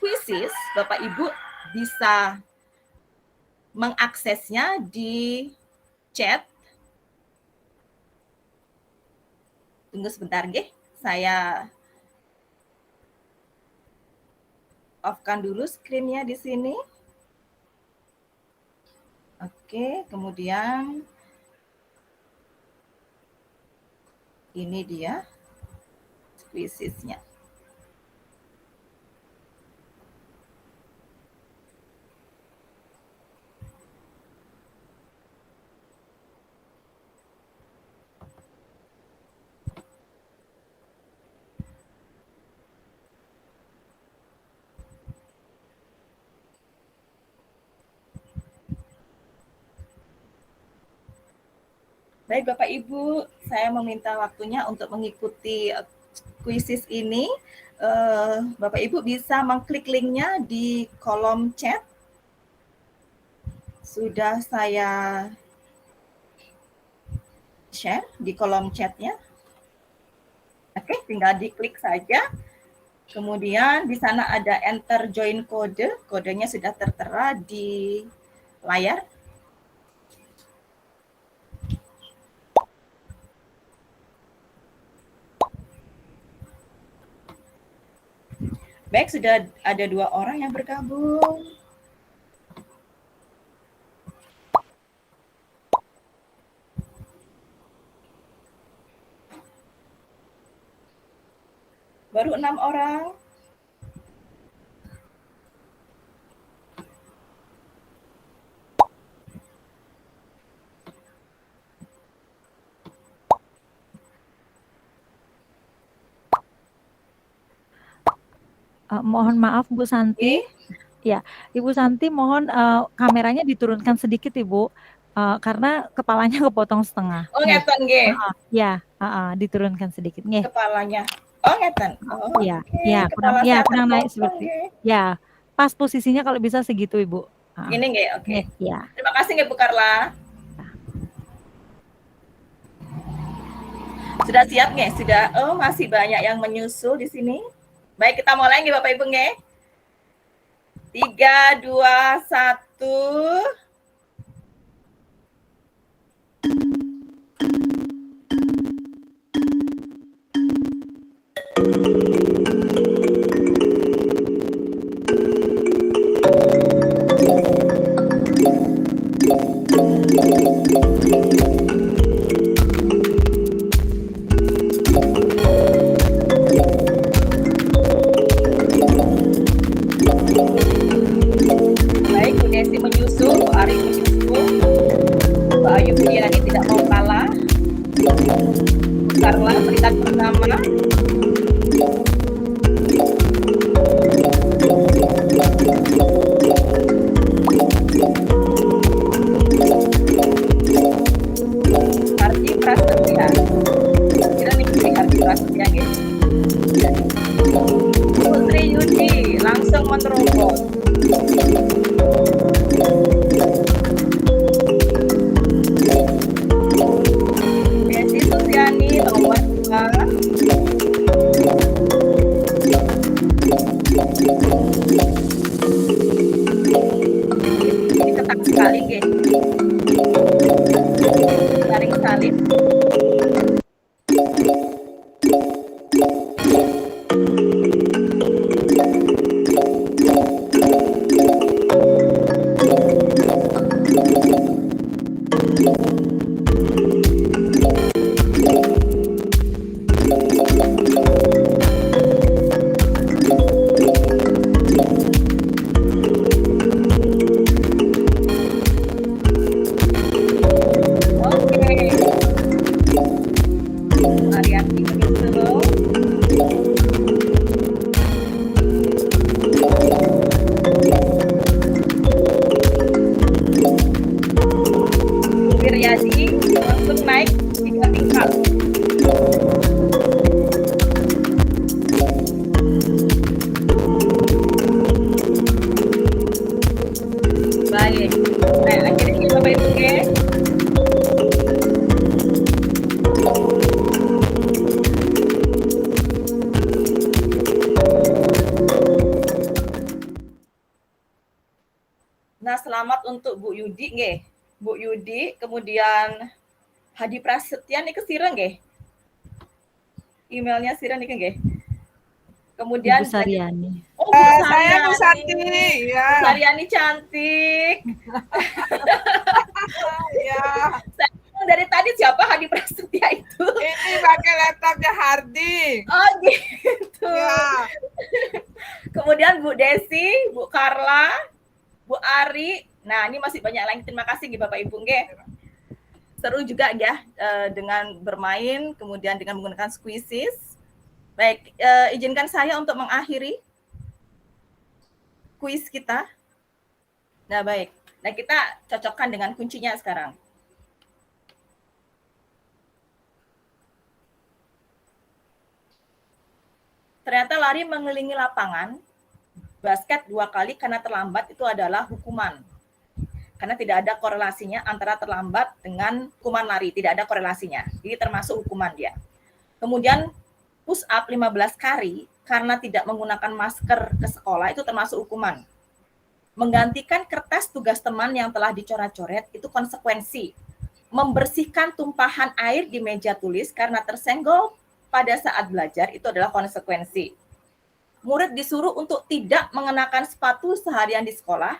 quizzes, Bapak Ibu bisa mengaksesnya di chat. Tunggu sebentar, nggih. Saya off-kan dulu screen-nya di sini. Oke, kemudian ini dia quiziznya. Baik Bapak Ibu, saya meminta waktunya untuk mengikuti kuisis ini. Bapak Ibu bisa mengklik linknya di kolom chat. Sudah saya share di kolom chatnya. Oke, tinggal diklik saja. Kemudian di sana ada enter join kode. Kodenya sudah tertera di layar. Baik, sudah ada 2 orang yang bergabung. Baru 6 orang. Mohon maaf Bu Santi. Ya, Ibu Santi mohon kameranya diturunkan sedikit Ibu, karena kepalanya kepotong setengah. Oh ngeten nggih. Ya, diturunkan sedikit nggih. Kepalanya. Oh ngeten. Oh, Iya, okay. ya, kurang naik terpotong, seperti. nggih. Ya, pas posisinya kalau bisa segitu Ibu. Gini nggih, oke. Ya. Terima kasih nggih Bu Carla. Sudah siap nggih? Sudah. Oh, masih banyak yang menyusul di sini. Baik, kita mulai nggih Bapak Ibu nggih. 3, 2, 1. Baik, Bu Desi menyusul, Bu Ari menyusul, Bu Ayu Budiani tidak mau kalah. Bu Carla peringkat pertama. Hardi Prasetya. Kira nih Hardi Prasetya gitu. Putri Yudi langsung menerobos. Desi Susiani nomor 2. Ini ketat sekali guys. Saring salib. Ariati menyusul. Wiryadi langsung naik 3 tingkat. Baik. Nah, akhirnya kita Bapak Ibu ya. Nah, selamat untuk Bu Yudi nggih. Bu Yudi, kemudian Hadi Prasetya niki sira nggih. Emailnya sira niki nggih. Kemudian Ibu Saryani. Oh, Bu Saryani. Saya Bu Santi, ya. Bu Saryani cantik. Ya. Dari tadi siapa Hadi Prasetya itu? Ini pakai laptopnya Hardi. Oh gitu. Ya. Kemudian Bu Desi, Bu Carla, Bu Ari. Nah, ini masih banyak lagi. Terima kasih Bapak Ibu nggih. Seru juga ya dengan bermain, kemudian dengan menggunakan squeezes. Baik, izinkan saya untuk mengakhiri kuis kita. Nah, baik. Nah, kita cocokkan dengan kuncinya sekarang. Ternyata lari mengelilingi lapangan, basket 2 kali karena terlambat itu adalah hukuman. Karena tidak ada korelasinya antara terlambat dengan hukuman lari, tidak ada korelasinya. Jadi termasuk hukuman dia. Kemudian push up 15 kali karena tidak menggunakan masker ke sekolah itu termasuk hukuman. Menggantikan kertas tugas teman yang telah dicoret-coret itu konsekuensi. Membersihkan tumpahan air di meja tulis karena tersenggol pada saat belajar itu adalah konsekuensi. Murid disuruh untuk tidak mengenakan sepatu seharian di sekolah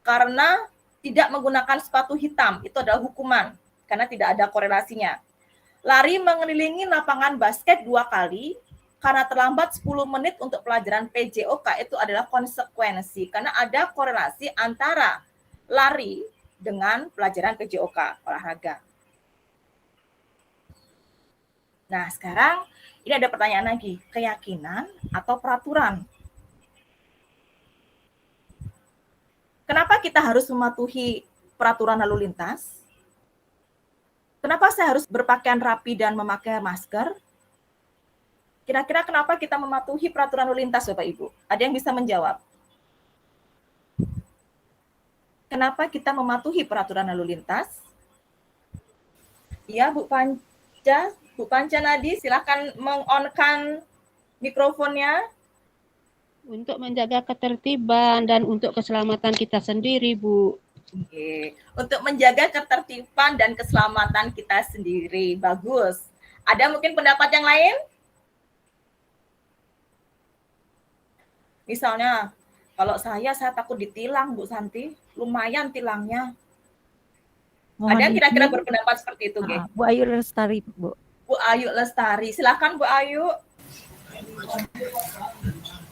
karena tidak menggunakan sepatu hitam, itu adalah hukuman karena tidak ada korelasinya. Lari mengelilingi lapangan basket 2 kali karena terlambat 10 menit untuk pelajaran PJOK itu adalah konsekuensi karena ada korelasi antara lari dengan pelajaran PJOK olahraga. Nah, sekarang ini ada pertanyaan lagi, keyakinan atau peraturan? Kenapa kita harus mematuhi peraturan lalu lintas? Kenapa saya harus berpakaian rapi dan memakai masker? Kira-kira kenapa kita mematuhi peraturan lalu lintas, Bapak Ibu? Ada yang bisa menjawab? Kenapa kita mematuhi peraturan lalu lintas? Ya, Bu Panca Nadi, silakan meng-on-kan mikrofonnya. Untuk menjaga ketertiban dan untuk keselamatan kita sendiri, Bu. Oke. Untuk menjaga ketertiban dan keselamatan kita sendiri. Bagus. Ada mungkin pendapat yang lain? Misalnya, kalau saya takut ditilang, Bu Santi. Lumayan tilangnya. Mohon Ada yang kira-kira izin. berpendapat seperti itu, Ge? Bu Ayu Lestari, Bu. Bu Ayu Lestari. Silakan, Bu Ayu.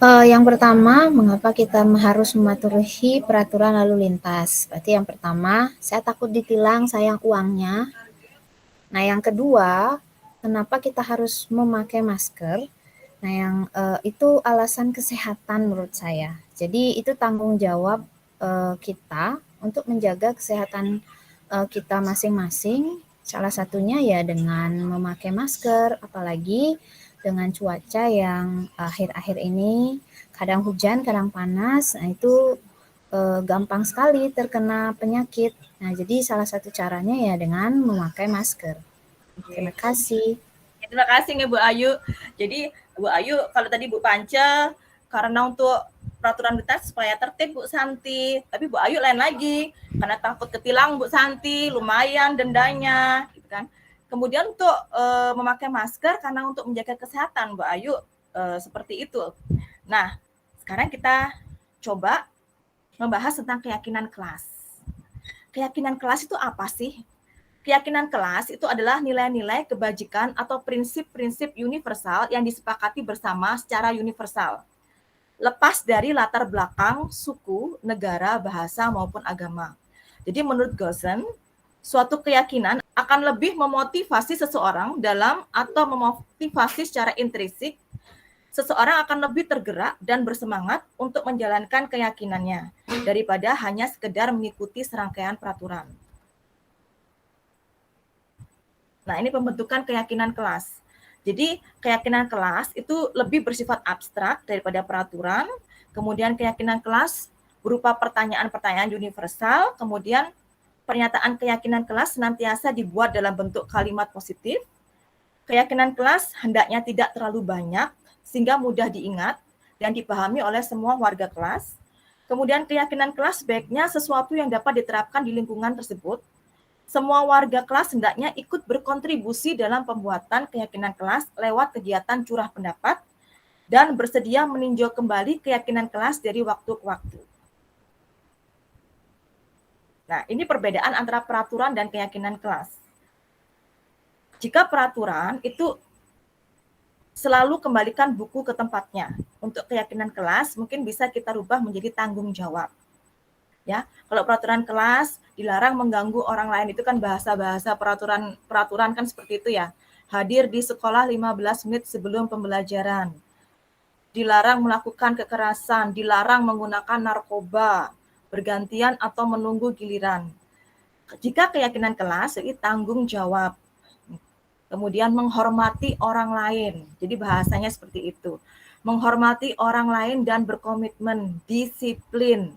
Yang pertama, mengapa kita harus mematuhi peraturan lalu lintas? Berarti yang pertama, saya takut ditilang, sayang uangnya. Nah, yang kedua, kenapa kita harus memakai masker? Nah, yang itu alasan kesehatan menurut saya. Jadi itu tanggung jawab kita untuk menjaga kesehatan kita masing-masing. Salah satunya ya dengan memakai masker, apalagi dengan cuaca yang akhir-akhir ini kadang hujan, kadang panas. Nah, itu gampang sekali terkena penyakit. Nah, jadi salah satu caranya ya dengan memakai masker. Terima kasih. Terima kasih nih Bu Ayu. Jadi Bu Ayu, kalau tadi Bu Panca, karena untuk peraturan lintas supaya tertib Bu Santi. Tapi Bu Ayu lain lagi, karena takut ketilang Bu Santi, lumayan dendanya, gitu kan. Kemudian untuk memakai masker karena untuk menjaga kesehatan Bu Ayu, seperti itu. Nah, sekarang kita coba membahas tentang keyakinan kelas. Keyakinan kelas itu apa sih? Keyakinan kelas itu adalah nilai-nilai kebajikan atau prinsip-prinsip universal yang disepakati bersama secara universal. Lepas dari latar belakang, suku, negara, bahasa, maupun agama. Jadi menurut Gosen, suatu keyakinan akan lebih memotivasi seseorang dalam atau memotivasi secara intrinsik. Seseorang akan lebih tergerak dan bersemangat untuk menjalankan keyakinannya daripada hanya sekedar mengikuti serangkaian peraturan. Nah, ini pembentukan keyakinan kelas. Jadi, keyakinan kelas itu lebih bersifat abstrak daripada peraturan. Kemudian keyakinan kelas berupa pertanyaan-pertanyaan universal. Kemudian pernyataan keyakinan kelas senantiasa dibuat dalam bentuk kalimat positif. Keyakinan kelas hendaknya tidak terlalu banyak sehingga mudah diingat dan dipahami oleh semua warga kelas. Kemudian keyakinan kelas sebaiknya sesuatu yang dapat diterapkan di lingkungan tersebut. Semua warga kelas hendaknya ikut berkontribusi dalam pembuatan keyakinan kelas lewat kegiatan curah pendapat dan bersedia meninjau kembali keyakinan kelas dari waktu ke waktu. Nah, ini perbedaan antara peraturan dan keyakinan kelas. Jika peraturan itu selalu kembalikan buku ke tempatnya. Untuk keyakinan kelas mungkin bisa kita rubah menjadi tanggung jawab. Ya, kalau peraturan kelas dilarang mengganggu orang lain, itu kan bahasa-bahasa peraturan kan seperti itu ya. Hadir di sekolah 15 menit sebelum pembelajaran. Dilarang melakukan kekerasan, dilarang menggunakan narkoba, bergantian atau menunggu giliran. Jika keyakinan kelas itu tanggung jawab. Kemudian menghormati orang lain. Jadi bahasanya seperti itu. Menghormati orang lain dan berkomitmen, disiplin.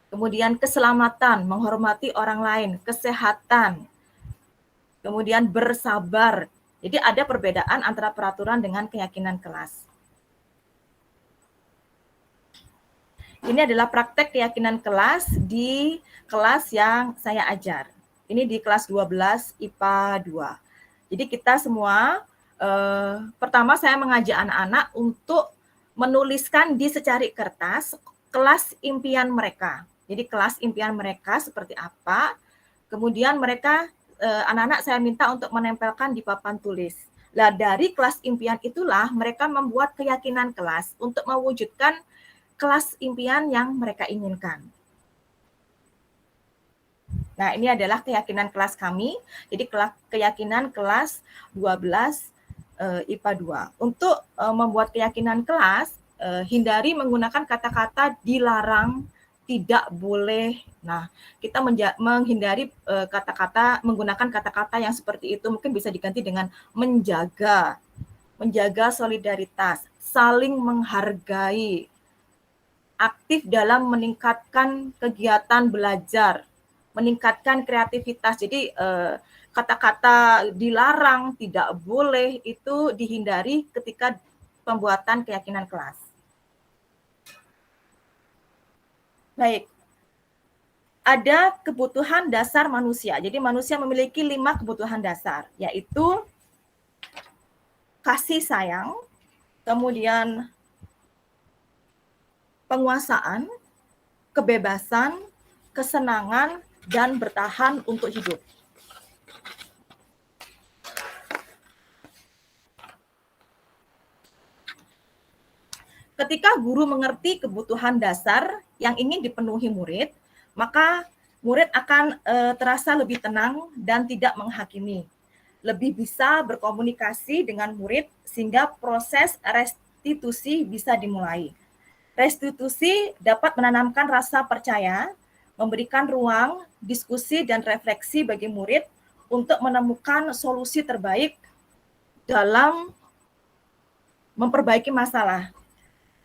Kemudian keselamatan, menghormati orang lain, kesehatan. Kemudian bersabar. Jadi ada perbedaan antara peraturan dengan keyakinan kelas. Ini adalah praktek keyakinan kelas di kelas yang saya ajar. Ini di kelas 12 IPA 2. Jadi kita semua, pertama saya mengajak anak-anak untuk menuliskan di secari kertas kelas impian mereka. Jadi kelas impian mereka seperti apa, kemudian mereka, anak-anak saya minta untuk menempelkan di papan tulis. Nah, dari kelas impian itulah mereka membuat keyakinan kelas untuk mewujudkan kelas impian yang mereka inginkan. Nah, ini adalah keyakinan kelas kami. Jadi keyakinan kelas 12 IPA 2. Untuk membuat keyakinan kelas, hindari menggunakan kata-kata dilarang, tidak boleh. Nah, kita menghindari menggunakan kata-kata yang seperti itu, mungkin bisa diganti dengan menjaga solidaritas, saling menghargai, aktif dalam meningkatkan kegiatan belajar, meningkatkan kreativitas. Jadi kata-kata dilarang, tidak boleh itu dihindari ketika pembuatan keyakinan kelas. Baik. Ada kebutuhan dasar manusia. Jadi manusia memiliki 5 kebutuhan dasar, yaitu kasih sayang, kemudian penguasaan, kebebasan, kesenangan, dan bertahan untuk hidup. Ketika guru mengerti kebutuhan dasar yang ingin dipenuhi murid, maka murid akan terasa lebih tenang dan tidak menghakimi. Lebih bisa berkomunikasi dengan murid sehingga proses restitusi bisa dimulai. Restitusi dapat menanamkan rasa percaya, memberikan ruang, diskusi, dan refleksi bagi murid untuk menemukan solusi terbaik dalam memperbaiki masalah.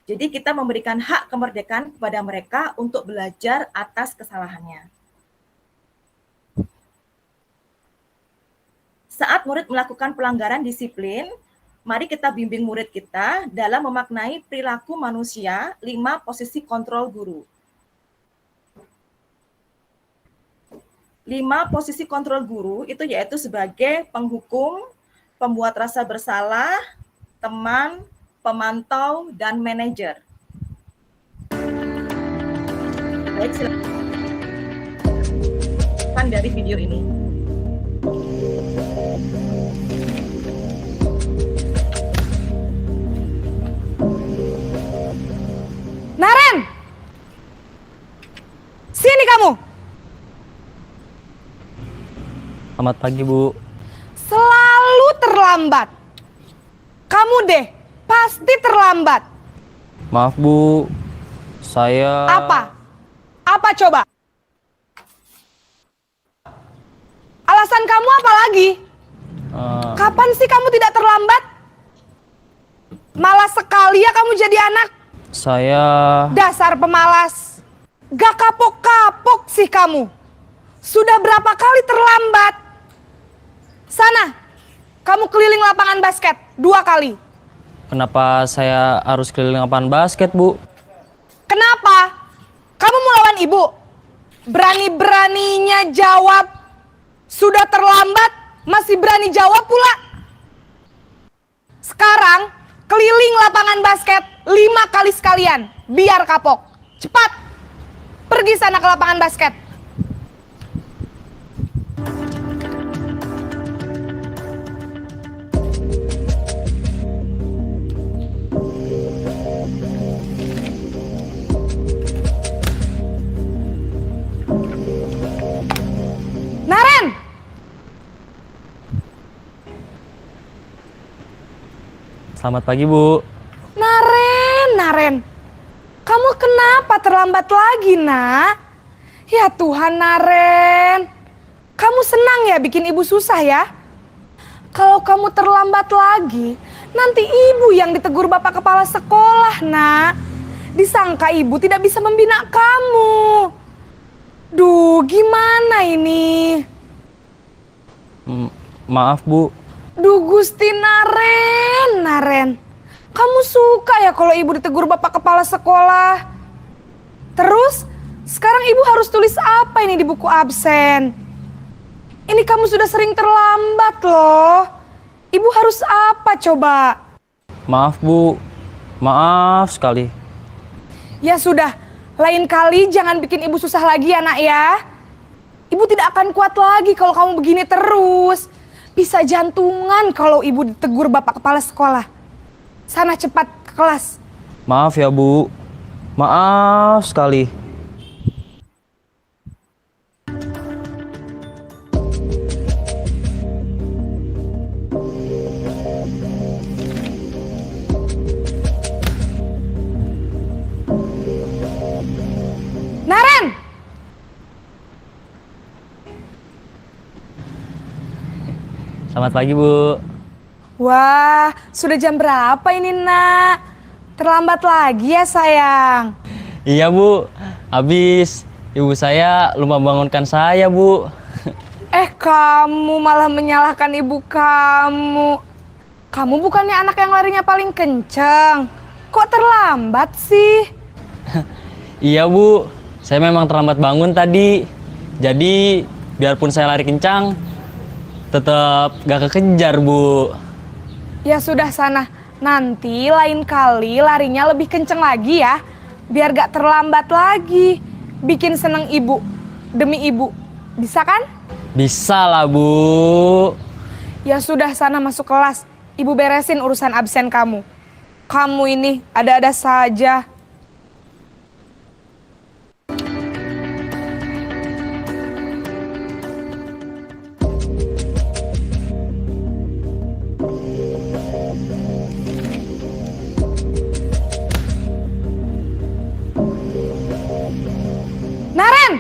Jadi kita memberikan hak kemerdekaan kepada mereka untuk belajar atas kesalahannya. Saat murid melakukan pelanggaran disiplin, mari kita bimbing murid kita dalam memaknai perilaku manusia 5 posisi kontrol guru. 5 posisi kontrol guru itu yaitu sebagai penghukum, pembuat rasa bersalah, teman, pemantau, dan manajer. Baik, silakan dari video ini. Naren! Sini kamu! Selamat pagi, Bu. Selalu terlambat. Kamu deh, pasti terlambat. Maaf, Bu. Saya... Apa? Apa coba? Alasan kamu apa lagi? Kapan sih kamu tidak terlambat? Malas sekali ya kamu jadi anak. Saya... Dasar pemalas. Gak kapok-kapok sih kamu. Sudah berapa kali terlambat? Sana, kamu keliling lapangan basket 2 kali. Kenapa saya harus keliling lapangan basket, Bu? Kenapa? Depan Ibu. Berani-beraninya jawab. Sudah terlambat, masih berani jawab pula. Sekarang, keliling lapangan basket 5 kali sekalian. Biar kapok. Cepat. Pergi sana ke lapangan basket. Naren! Selamat pagi, Bu. Naren. Kamu kenapa terlambat lagi, Nak? Ya Tuhan, Naren. Kamu senang ya bikin Ibu susah ya? Kalau kamu terlambat lagi, nanti Ibu yang ditegur Bapak Kepala Sekolah, Nak. Disangka Ibu tidak bisa membina kamu. Duh, gimana ini? Maaf, Bu. Duh, Gusti Naren. Kamu suka ya kalau Ibu ditegur Bapak Kepala Sekolah? Terus, sekarang Ibu harus tulis apa ini di buku absen? Ini kamu sudah sering terlambat loh. Ibu harus apa coba? Maaf, Bu. Maaf sekali. Ya sudah, lain kali jangan bikin Ibu susah lagi ya, Nak ya. Ibu tidak akan kuat lagi kalau kamu begini terus. Bisa jantungan kalau Ibu ditegur Bapak Kepala Sekolah. Sana cepat ke kelas. Maaf ya, Bu. Maaf sekali. Naren! Selamat pagi, Bu. Wah, sudah jam berapa ini, Nak? Terlambat lagi ya, sayang? Iya, Bu. Habis ibu saya lupa bangunkan saya, Bu. Kamu malah menyalahkan ibu kamu. Kamu bukannya anak yang larinya paling kenceng. Kok terlambat sih? Iya, Bu. Saya memang terlambat bangun tadi. Jadi, biarpun saya lari kencang, tetap gak kekejar, Bu. Ya sudah sana, nanti lain kali larinya lebih kenceng lagi ya. Biar gak terlambat lagi. Bikin seneng ibu, demi ibu. Bisa kan? Bisa lah, Bu. Ya sudah sana masuk kelas. Ibu beresin urusan absen kamu. Kamu ini ada-ada saja. Naren!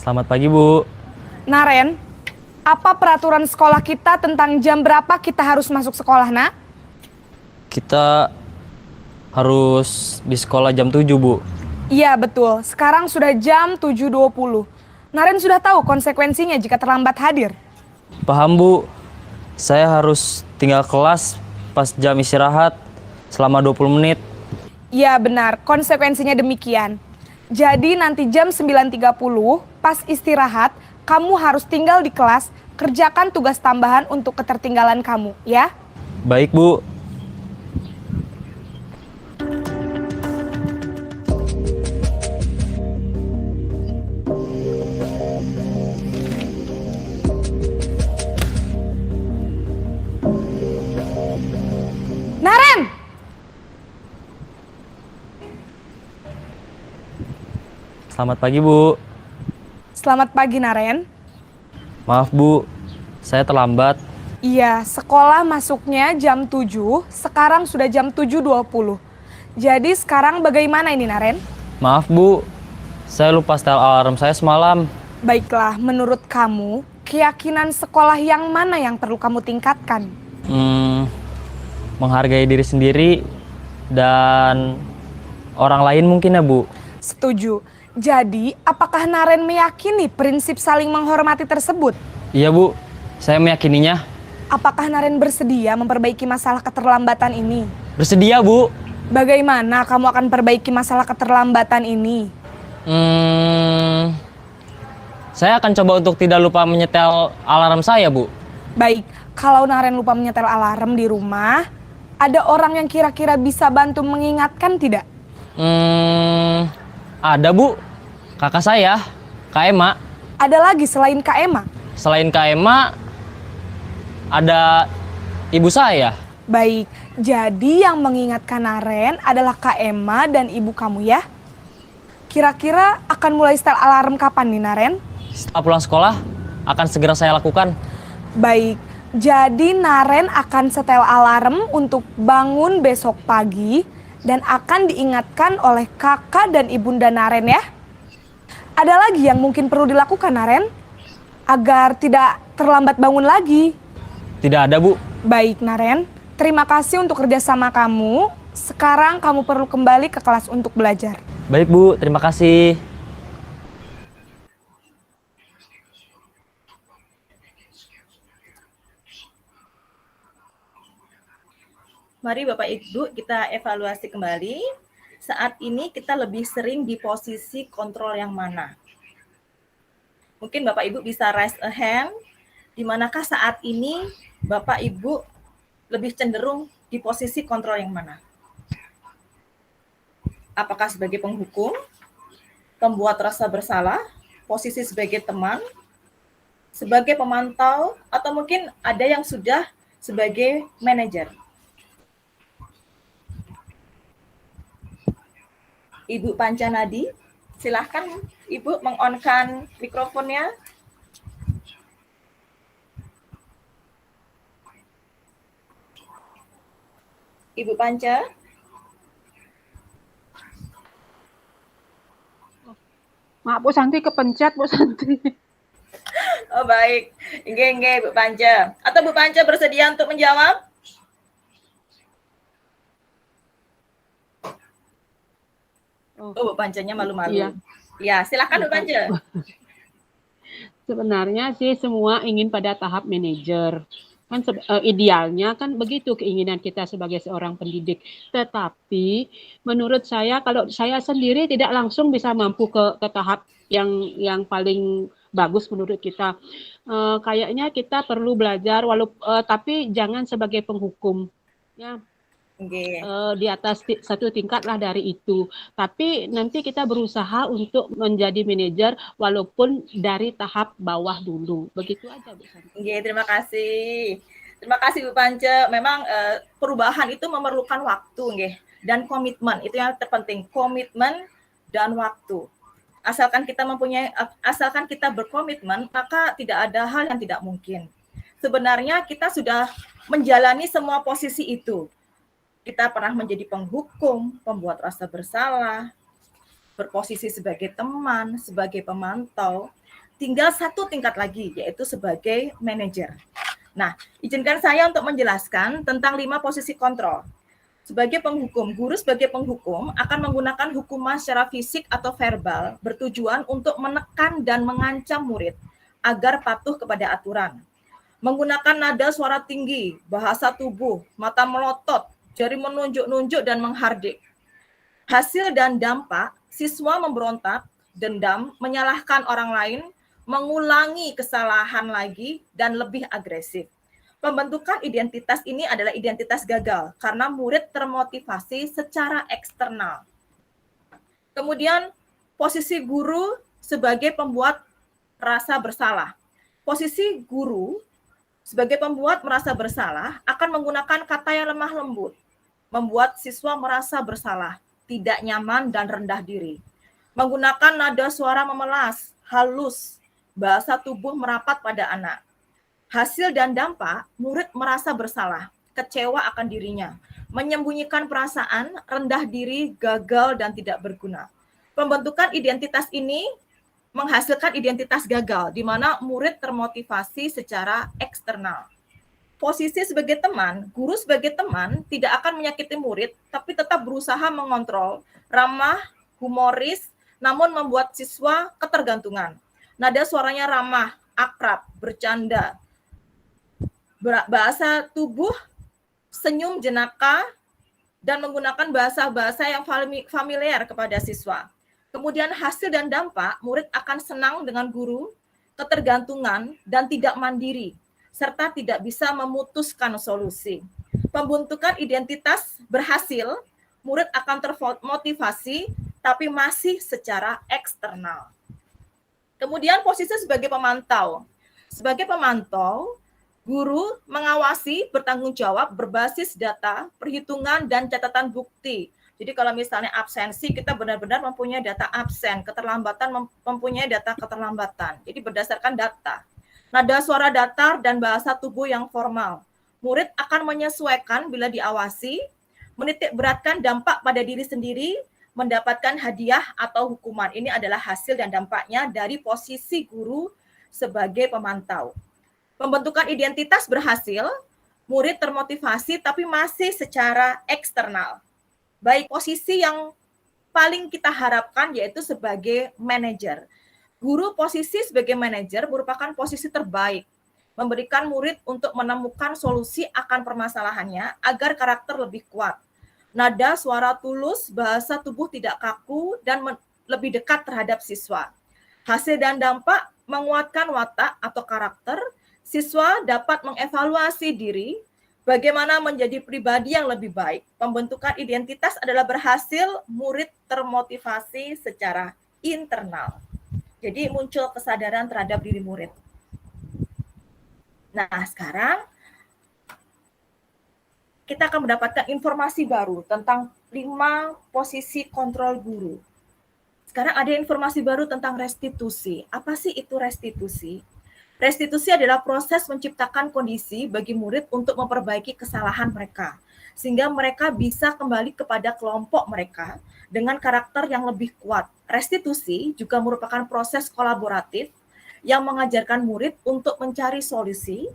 Selamat pagi, Bu. Naren, apa peraturan sekolah kita tentang jam berapa kita harus masuk sekolah, Nak? Kita harus di sekolah jam 7, Bu. Iya, betul. Sekarang sudah jam 7.20. Naren sudah tahu konsekuensinya jika terlambat hadir. Paham, Bu. Saya harus tinggal kelas pas jam istirahat selama 20 menit. Iya, benar. Konsekuensinya demikian. Jadi nanti jam 9.30 pas istirahat, kamu harus tinggal di kelas, kerjakan tugas tambahan untuk ketertinggalan kamu, ya? Baik, Bu. Naren! Selamat pagi, Bu. Selamat pagi, Naren. Maaf, Bu. Saya terlambat. Iya, sekolah masuknya jam 7, sekarang sudah jam 7.20. Jadi sekarang bagaimana ini, Naren? Maaf, Bu. Saya lupa setel alarm saya semalam. Baiklah, menurut kamu, keyakinan sekolah yang mana yang perlu kamu tingkatkan? Menghargai diri sendiri dan orang lain mungkin ya, Bu. Setuju. Jadi, apakah Naren meyakini prinsip saling menghormati tersebut? Iya, Bu. Saya meyakininya. Apakah Naren bersedia memperbaiki masalah keterlambatan ini? Bersedia, Bu. Bagaimana kamu akan perbaiki masalah keterlambatan ini? Saya akan coba untuk tidak lupa menyetel alarm saya, Bu. Baik, kalau Naren lupa menyetel alarm di rumah, ada orang yang kira-kira bisa bantu mengingatkan tidak? Ada, Bu. Kakak saya, Kak Ema. Ada lagi selain Kak Ema? Selain Kak Ema, ada ibu saya. Baik, jadi yang mengingatkan Naren adalah Kak Ema dan ibu kamu ya? Kira-kira akan mulai setel alarm kapan nih Naren? Setelah pulang sekolah, akan segera saya lakukan. Baik, jadi Naren akan setel alarm untuk bangun besok pagi dan akan diingatkan oleh kakak dan ibunda Naren ya. Ada lagi yang mungkin perlu dilakukan Naren? Agar tidak terlambat bangun lagi. Tidak ada, Bu. Baik Naren, terima kasih untuk kerjasama kamu. Sekarang kamu perlu kembali ke kelas untuk belajar. Baik, Bu. Terima kasih. Mari Bapak Ibu kita evaluasi kembali. Saat ini kita lebih sering di posisi kontrol yang mana? Mungkin Bapak Ibu bisa raise a hand. Di manakah saat ini Bapak Ibu lebih cenderung di posisi kontrol yang mana? Apakah sebagai penghukum, pembuat rasa bersalah, posisi sebagai teman, sebagai pemantau, atau mungkin ada yang sudah sebagai manajer? Ibu Pancanadi, silahkan Ibu meng-on-kan mikrofonnya. Ibu Panca. Mak Bu Santi kepencet Bu Santi. Oh baik, enggak Bu Panca. Atau Bu Panca bersedia untuk menjawab? Oh Bu Pancanya malu-malu. Iya. Ya, silakan Bu Panca. Sebenarnya sih semua ingin pada tahap manajer. Kan idealnya kan begitu keinginan kita sebagai seorang pendidik. Tetapi menurut saya kalau saya sendiri tidak langsung bisa mampu ke tahap yang paling bagus menurut kita. Kayaknya kita perlu belajar tapi jangan sebagai penghukum. Ya. Okay. Di atas satu tingkat lah dari itu. Tapi nanti kita berusaha untuk menjadi manajer walaupun dari tahap bawah dulu. Begitu aja Bu Santi. Okay, terima kasih. Terima kasih Bu Panca. Memang perubahan itu memerlukan waktu nggih, dan komitmen. Itu yang terpenting, komitmen dan waktu. Asalkan kita berkomitmen, maka tidak ada hal yang tidak mungkin. Sebenarnya kita sudah menjalani semua posisi itu. Kita pernah menjadi penghukum, pembuat rasa bersalah, berposisi sebagai teman, sebagai pemantau, tinggal satu tingkat lagi, yaitu sebagai manajer. Nah, izinkan saya untuk menjelaskan tentang 5 posisi kontrol. Sebagai penghukum, guru sebagai penghukum akan menggunakan hukuman secara fisik atau verbal bertujuan untuk menekan dan mengancam murid agar patuh kepada aturan. Menggunakan nada suara tinggi, bahasa tubuh, mata melotot, jari menunjuk-nunjuk dan menghardik. Hasil dan dampak, siswa memberontak, dendam, menyalahkan orang lain, mengulangi kesalahan lagi, dan lebih agresif. Pembentukan identitas ini adalah identitas gagal karena murid termotivasi secara eksternal. Kemudian posisi guru sebagai pembuat rasa bersalah. Posisi guru sebagai pembuat merasa bersalah akan menggunakan kata yang lemah lembut, membuat siswa merasa bersalah, tidak nyaman dan rendah diri. Menggunakan nada suara memelas, halus, bahasa tubuh merapat pada anak. Hasil dan dampak, murid merasa bersalah, kecewa akan dirinya, menyembunyikan perasaan, rendah diri, gagal, dan tidak berguna. Pembentukan identitas ini menghasilkan identitas gagal, di mana murid termotivasi secara eksternal. Posisi sebagai teman, guru sebagai teman tidak akan menyakiti murid, tapi tetap berusaha mengontrol, ramah, humoris, namun membuat siswa ketergantungan. Nada suaranya ramah, akrab, bercanda, bahasa tubuh, senyum jenaka, dan menggunakan bahasa-bahasa yang familiar kepada siswa. Kemudian hasil dan dampak, murid akan senang dengan guru, ketergantungan, dan tidak mandiri, serta tidak bisa memutuskan solusi. Pembentukan identitas berhasil, murid akan termotivasi, tapi masih secara eksternal. Kemudian posisi sebagai pemantau. Sebagai pemantau, guru mengawasi, bertanggung jawab, berbasis data, perhitungan, dan catatan bukti. Jadi kalau misalnya absensi, kita benar-benar mempunyai data absen, keterlambatan mempunyai data keterlambatan. Jadi berdasarkan data. Nada suara datar dan bahasa tubuh yang formal. Murid akan menyesuaikan bila diawasi, menitik beratkan dampak pada diri sendiri, mendapatkan hadiah atau hukuman. Ini adalah hasil dan dampaknya dari posisi guru sebagai pemantau. Pembentukan identitas berhasil, murid termotivasi tapi masih secara eksternal. Baik posisi yang paling kita harapkan yaitu sebagai manajer. Guru posisi sebagai manajer merupakan posisi terbaik, memberikan murid untuk menemukan solusi akan permasalahannya agar karakter lebih kuat. Nada suara tulus, bahasa tubuh tidak kaku, dan lebih dekat terhadap siswa. Hasil dan dampak menguatkan watak atau karakter, siswa dapat mengevaluasi diri, bagaimana menjadi pribadi yang lebih baik. Pembentukan identitas adalah berhasil, murid termotivasi secara internal. Jadi muncul kesadaran terhadap diri murid. Nah, sekarang kita akan mendapatkan informasi baru tentang 5 posisi kontrol guru. Sekarang ada informasi baru tentang restitusi. Apa sih itu restitusi? Restitusi adalah proses menciptakan kondisi bagi murid untuk memperbaiki kesalahan mereka, sehingga mereka bisa kembali kepada kelompok mereka dengan karakter yang lebih kuat. Restitusi juga merupakan proses kolaboratif yang mengajarkan murid untuk mencari solusi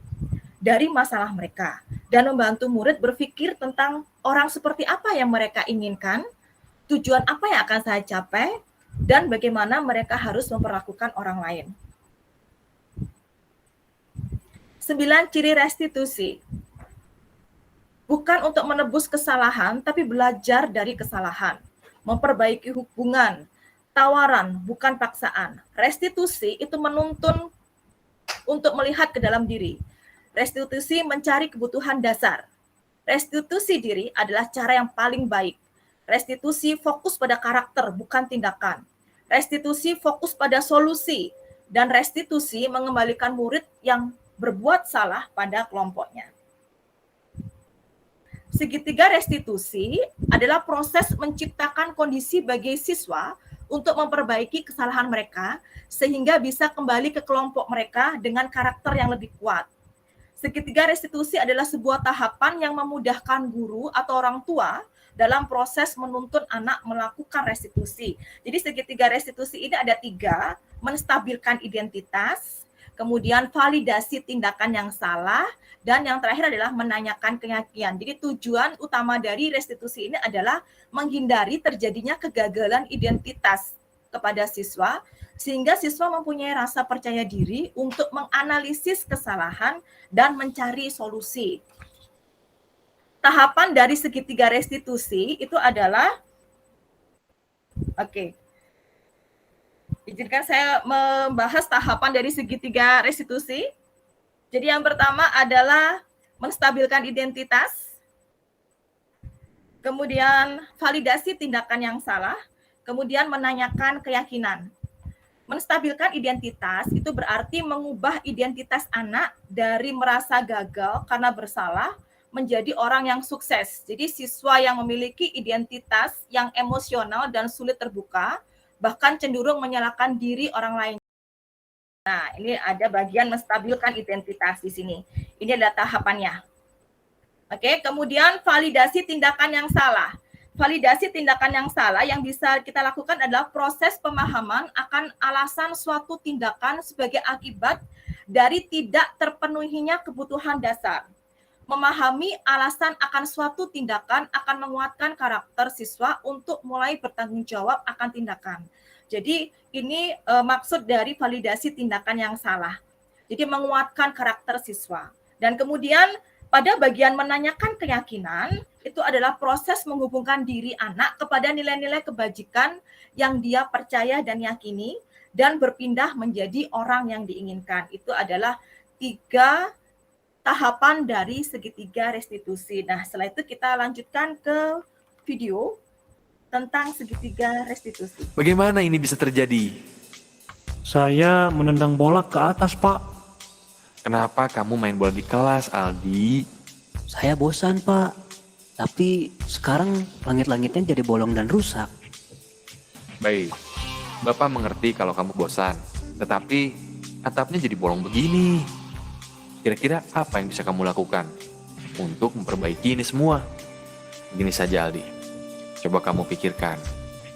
dari masalah mereka dan membantu murid berpikir tentang orang seperti apa yang mereka inginkan, tujuan apa yang akan saya capai, dan bagaimana mereka harus memperlakukan orang lain. 9 ciri restitusi. Bukan untuk menebus kesalahan, tapi belajar dari kesalahan. Memperbaiki hubungan, tawaran, bukan paksaan. Restitusi itu menuntun untuk melihat ke dalam diri. Restitusi mencari kebutuhan dasar. Restitusi diri adalah cara yang paling baik. Restitusi fokus pada karakter, bukan tindakan. Restitusi fokus pada solusi. Dan restitusi mengembalikan murid yang berbuat salah pada kelompoknya. Segitiga restitusi adalah proses menciptakan kondisi bagi siswa untuk memperbaiki kesalahan mereka sehingga bisa kembali ke kelompok mereka dengan karakter yang lebih kuat. Segitiga restitusi adalah sebuah tahapan yang memudahkan guru atau orang tua dalam proses menuntun anak melakukan restitusi. Jadi segitiga restitusi ini ada 3, menstabilkan identitas, kemudian validasi tindakan yang salah, dan yang terakhir adalah menanyakan keyakinan. Jadi tujuan utama dari restitusi ini adalah menghindari terjadinya kegagalan identitas kepada siswa, sehingga siswa mempunyai rasa percaya diri untuk menganalisis kesalahan dan mencari solusi. Tahapan dari segitiga restitusi itu adalah, izinkan saya membahas tahapan dari segitiga restitusi. Jadi yang pertama adalah menstabilkan identitas, kemudian validasi tindakan yang salah, kemudian menanyakan keyakinan. Menstabilkan identitas itu berarti mengubah identitas anak dari merasa gagal karena bersalah menjadi orang yang sukses. Jadi siswa yang memiliki identitas yang emosional dan sulit terbuka, bahkan cenderung menyalahkan diri orang lain. Nah, ini ada bagian menstabilkan identitas di sini. Ini adalah tahapannya. Oke, kemudian validasi tindakan yang salah. Validasi tindakan yang salah yang bisa kita lakukan adalah proses pemahaman akan alasan suatu tindakan sebagai akibat dari tidak terpenuhinya kebutuhan dasar. Memahami alasan akan suatu tindakan akan menguatkan karakter siswa untuk mulai bertanggung jawab akan tindakan. Jadi ini maksud dari validasi tindakan yang salah. Jadi menguatkan karakter siswa. Dan kemudian Pada bagian menanyakan keyakinan, itu adalah proses menghubungkan diri anak kepada nilai-nilai kebajikan yang dia percaya dan yakini, dan berpindah menjadi orang yang diinginkan. Itu adalah 3 tahapan dari segitiga restitusi. Nah, setelah itu kita lanjutkan ke video tentang segitiga restitusi. Bagaimana ini bisa terjadi? Saya menendang bola ke atas, Pak. Kenapa kamu main bola di kelas, Aldi? Saya bosan, Pak. Tapi sekarang langit-langitnya jadi bolong dan rusak. Baik, Bapak mengerti kalau kamu bosan. Tetapi atapnya jadi bolong begini. Kira-kira apa yang bisa kamu lakukan untuk memperbaiki ini semua? Gini saja, Aldi. Coba kamu pikirkan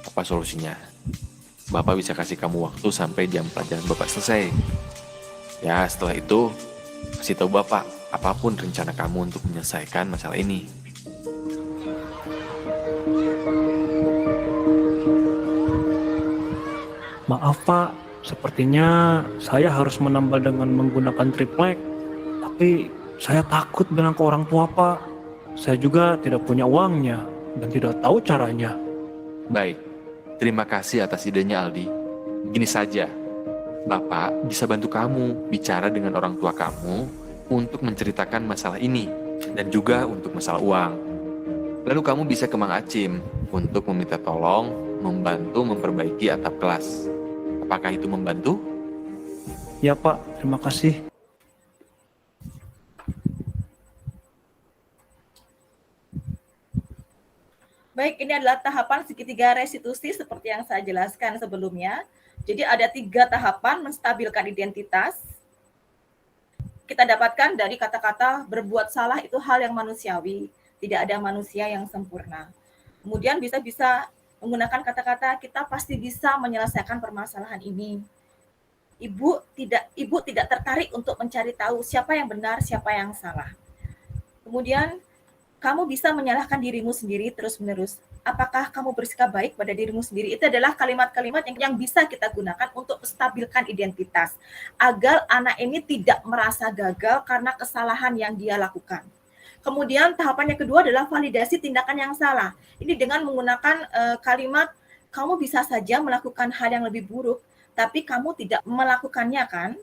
apa solusinya. Bapak bisa kasih kamu waktu sampai jam pelajaran Bapak selesai. Ya, setelah itu, kasih tahu Bapak apapun rencana kamu untuk menyelesaikan masalah ini. Maaf, Pak. Sepertinya saya harus menambal dengan menggunakan triplek. Tapi saya takut bilang ke orang tua, Pak. Saya juga tidak punya uangnya dan tidak tahu caranya. Baik, terima kasih atas idenya, Aldi. Gini saja, Bapak bisa bantu kamu bicara dengan orang tua kamu untuk menceritakan masalah ini dan juga untuk masalah uang. Lalu kamu bisa ke Mang Acim untuk meminta tolong membantu memperbaiki atap kelas. Apakah itu membantu? Ya, Pak. Terima kasih. Baik, ini adalah tahapan segitiga restitusi seperti yang saya jelaskan sebelumnya. Jadi ada 3 tahapan menstabilkan identitas. Kita dapatkan dari kata-kata berbuat salah itu hal yang manusiawi. Tidak ada manusia yang sempurna. Kemudian bisa menggunakan kata-kata kita pasti bisa menyelesaikan permasalahan ini. Ibu tidak tertarik untuk mencari tahu siapa yang benar, siapa yang salah. Kemudian kamu bisa menyalahkan dirimu sendiri terus-menerus. Apakah kamu bersikap baik pada dirimu sendiri? Itu adalah kalimat-kalimat yang bisa kita gunakan untuk menstabilkan identitas. Agar anak ini tidak merasa gagal karena kesalahan yang dia lakukan. Kemudian tahapan yang kedua adalah validasi tindakan yang salah. Ini dengan menggunakan kalimat, kamu bisa saja melakukan hal yang lebih buruk, tapi kamu tidak melakukannya kan?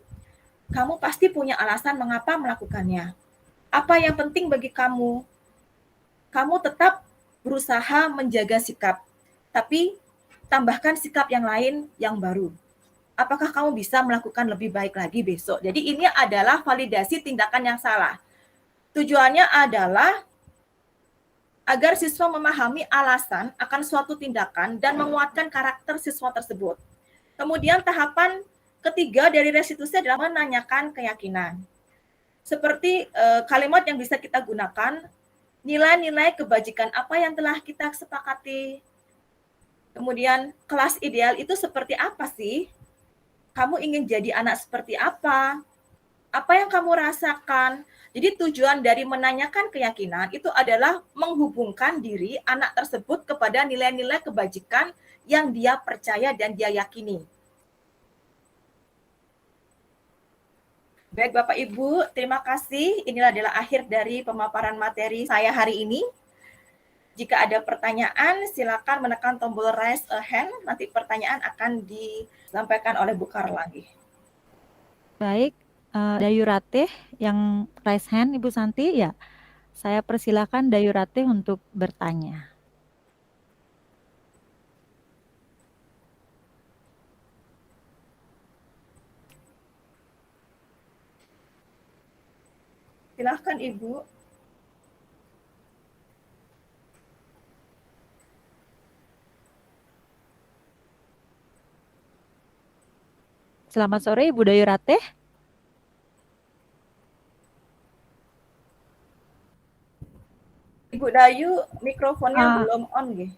Kamu pasti punya alasan mengapa melakukannya. Apa yang penting bagi kamu? Kamu tetap berusaha menjaga sikap, tapi tambahkan sikap yang lain yang baru. Apakah kamu bisa melakukan lebih baik lagi besok? Jadi ini adalah validasi tindakan yang salah. Tujuannya adalah agar siswa memahami alasan akan suatu tindakan dan menguatkan karakter siswa tersebut. Kemudian tahapan ketiga dari restitusi adalah menanyakan keyakinan. Seperti kalimat yang bisa kita gunakan, nilai-nilai kebajikan apa yang telah kita sepakati. Kemudian kelas ideal itu seperti apa sih? Kamu ingin jadi anak seperti apa? Apa yang kamu rasakan? Jadi tujuan dari menanyakan keyakinan itu adalah menghubungkan diri anak tersebut kepada nilai-nilai kebajikan yang dia percaya dan dia yakini. Baik Bapak Ibu, terima kasih. Inilah adalah akhir dari pemaparan materi saya hari ini. Jika ada pertanyaan, silakan menekan tombol raise a hand. Nanti pertanyaan akan disampaikan oleh Bu Carla lagi. Baik, Dayu Ratih yang raise hand, Ibu Santi, ya. Saya persilakan Dayu Ratih untuk bertanya. Silahkan Ibu. Selamat sore Ibu Dayu Ratih. Ibu Dayu, mikrofonnya belum on nggih.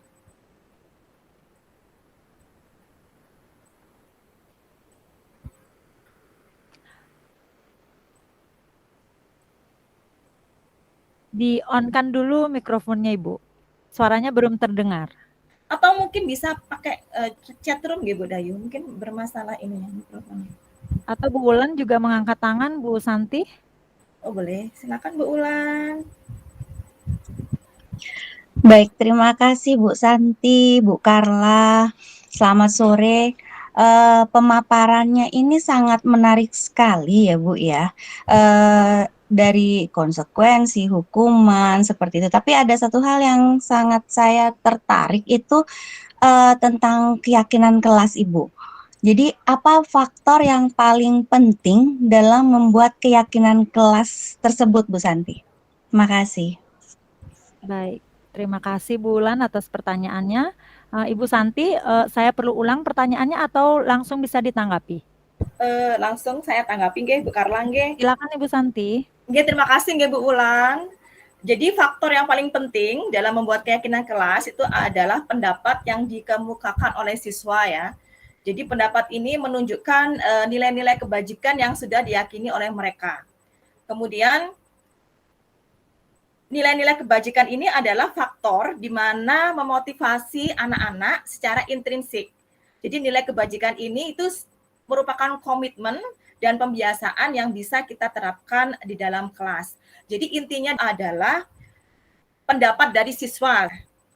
Di-on-kan dulu mikrofonnya Ibu. Suaranya belum terdengar. Atau mungkin bisa pakai chat room nggih Bu Dayu, mungkin bermasalah ini ya mikrofonnya. Atau Bu Wulan juga mengangkat tangan, Bu Santi. Oh boleh, silakan Bu Ulan. Baik, terima kasih Bu Santi, Bu Karla. Selamat sore. Pemaparannya ini sangat menarik sekali ya Bu ya. Dari konsekuensi, hukuman seperti itu. Tapi ada satu hal yang sangat saya tertarik itu tentang keyakinan kelas Ibu. Jadi apa faktor yang paling penting dalam membuat keyakinan kelas tersebut Bu Santi? Terima kasih. Baik, terima kasih Bu Ulan atas pertanyaannya. Ibu Santi, saya perlu ulang pertanyaannya atau langsung bisa ditanggapi? Langsung saya tanggapi nggih Bu Karla nggih. Silakan Ibu Santi. Nggih, terima kasih nggih Bu Ulan. Jadi faktor yang paling penting dalam membuat keyakinan kelas itu adalah pendapat yang dikemukakan oleh siswa ya. Jadi pendapat ini menunjukkan nilai-nilai kebajikan yang sudah diyakini oleh mereka. Kemudian nilai-nilai kebajikan ini adalah faktor di mana memotivasi anak-anak secara intrinsik. Jadi nilai kebajikan ini itu merupakan komitmen dan pembiasaan yang bisa kita terapkan di dalam kelas. Jadi intinya adalah pendapat dari siswa.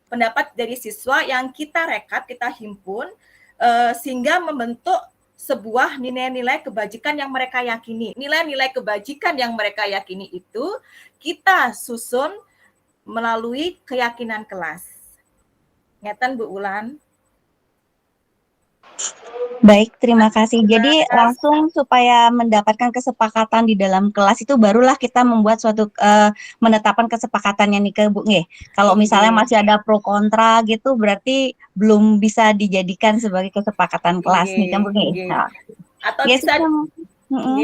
Pendapat dari siswa yang kita rekap, kita himpun, sehingga membentuk sebuah nilai-nilai kebajikan yang mereka yakini. Nilai-nilai kebajikan yang mereka yakini itu kita susun melalui keyakinan kelas. Ngeten Bu Ulan? Baik, terima kasih. Jadi langsung supaya mendapatkan kesepakatan di dalam kelas itu barulah kita membuat suatu menetapkan kesepakatannya nih ke Bu nggih. Kalau misalnya masih ada pro kontra gitu berarti belum bisa dijadikan sebagai kesepakatan kelas nih kan Bu nggih. Nah, Atau yes, bisa Mm-mm.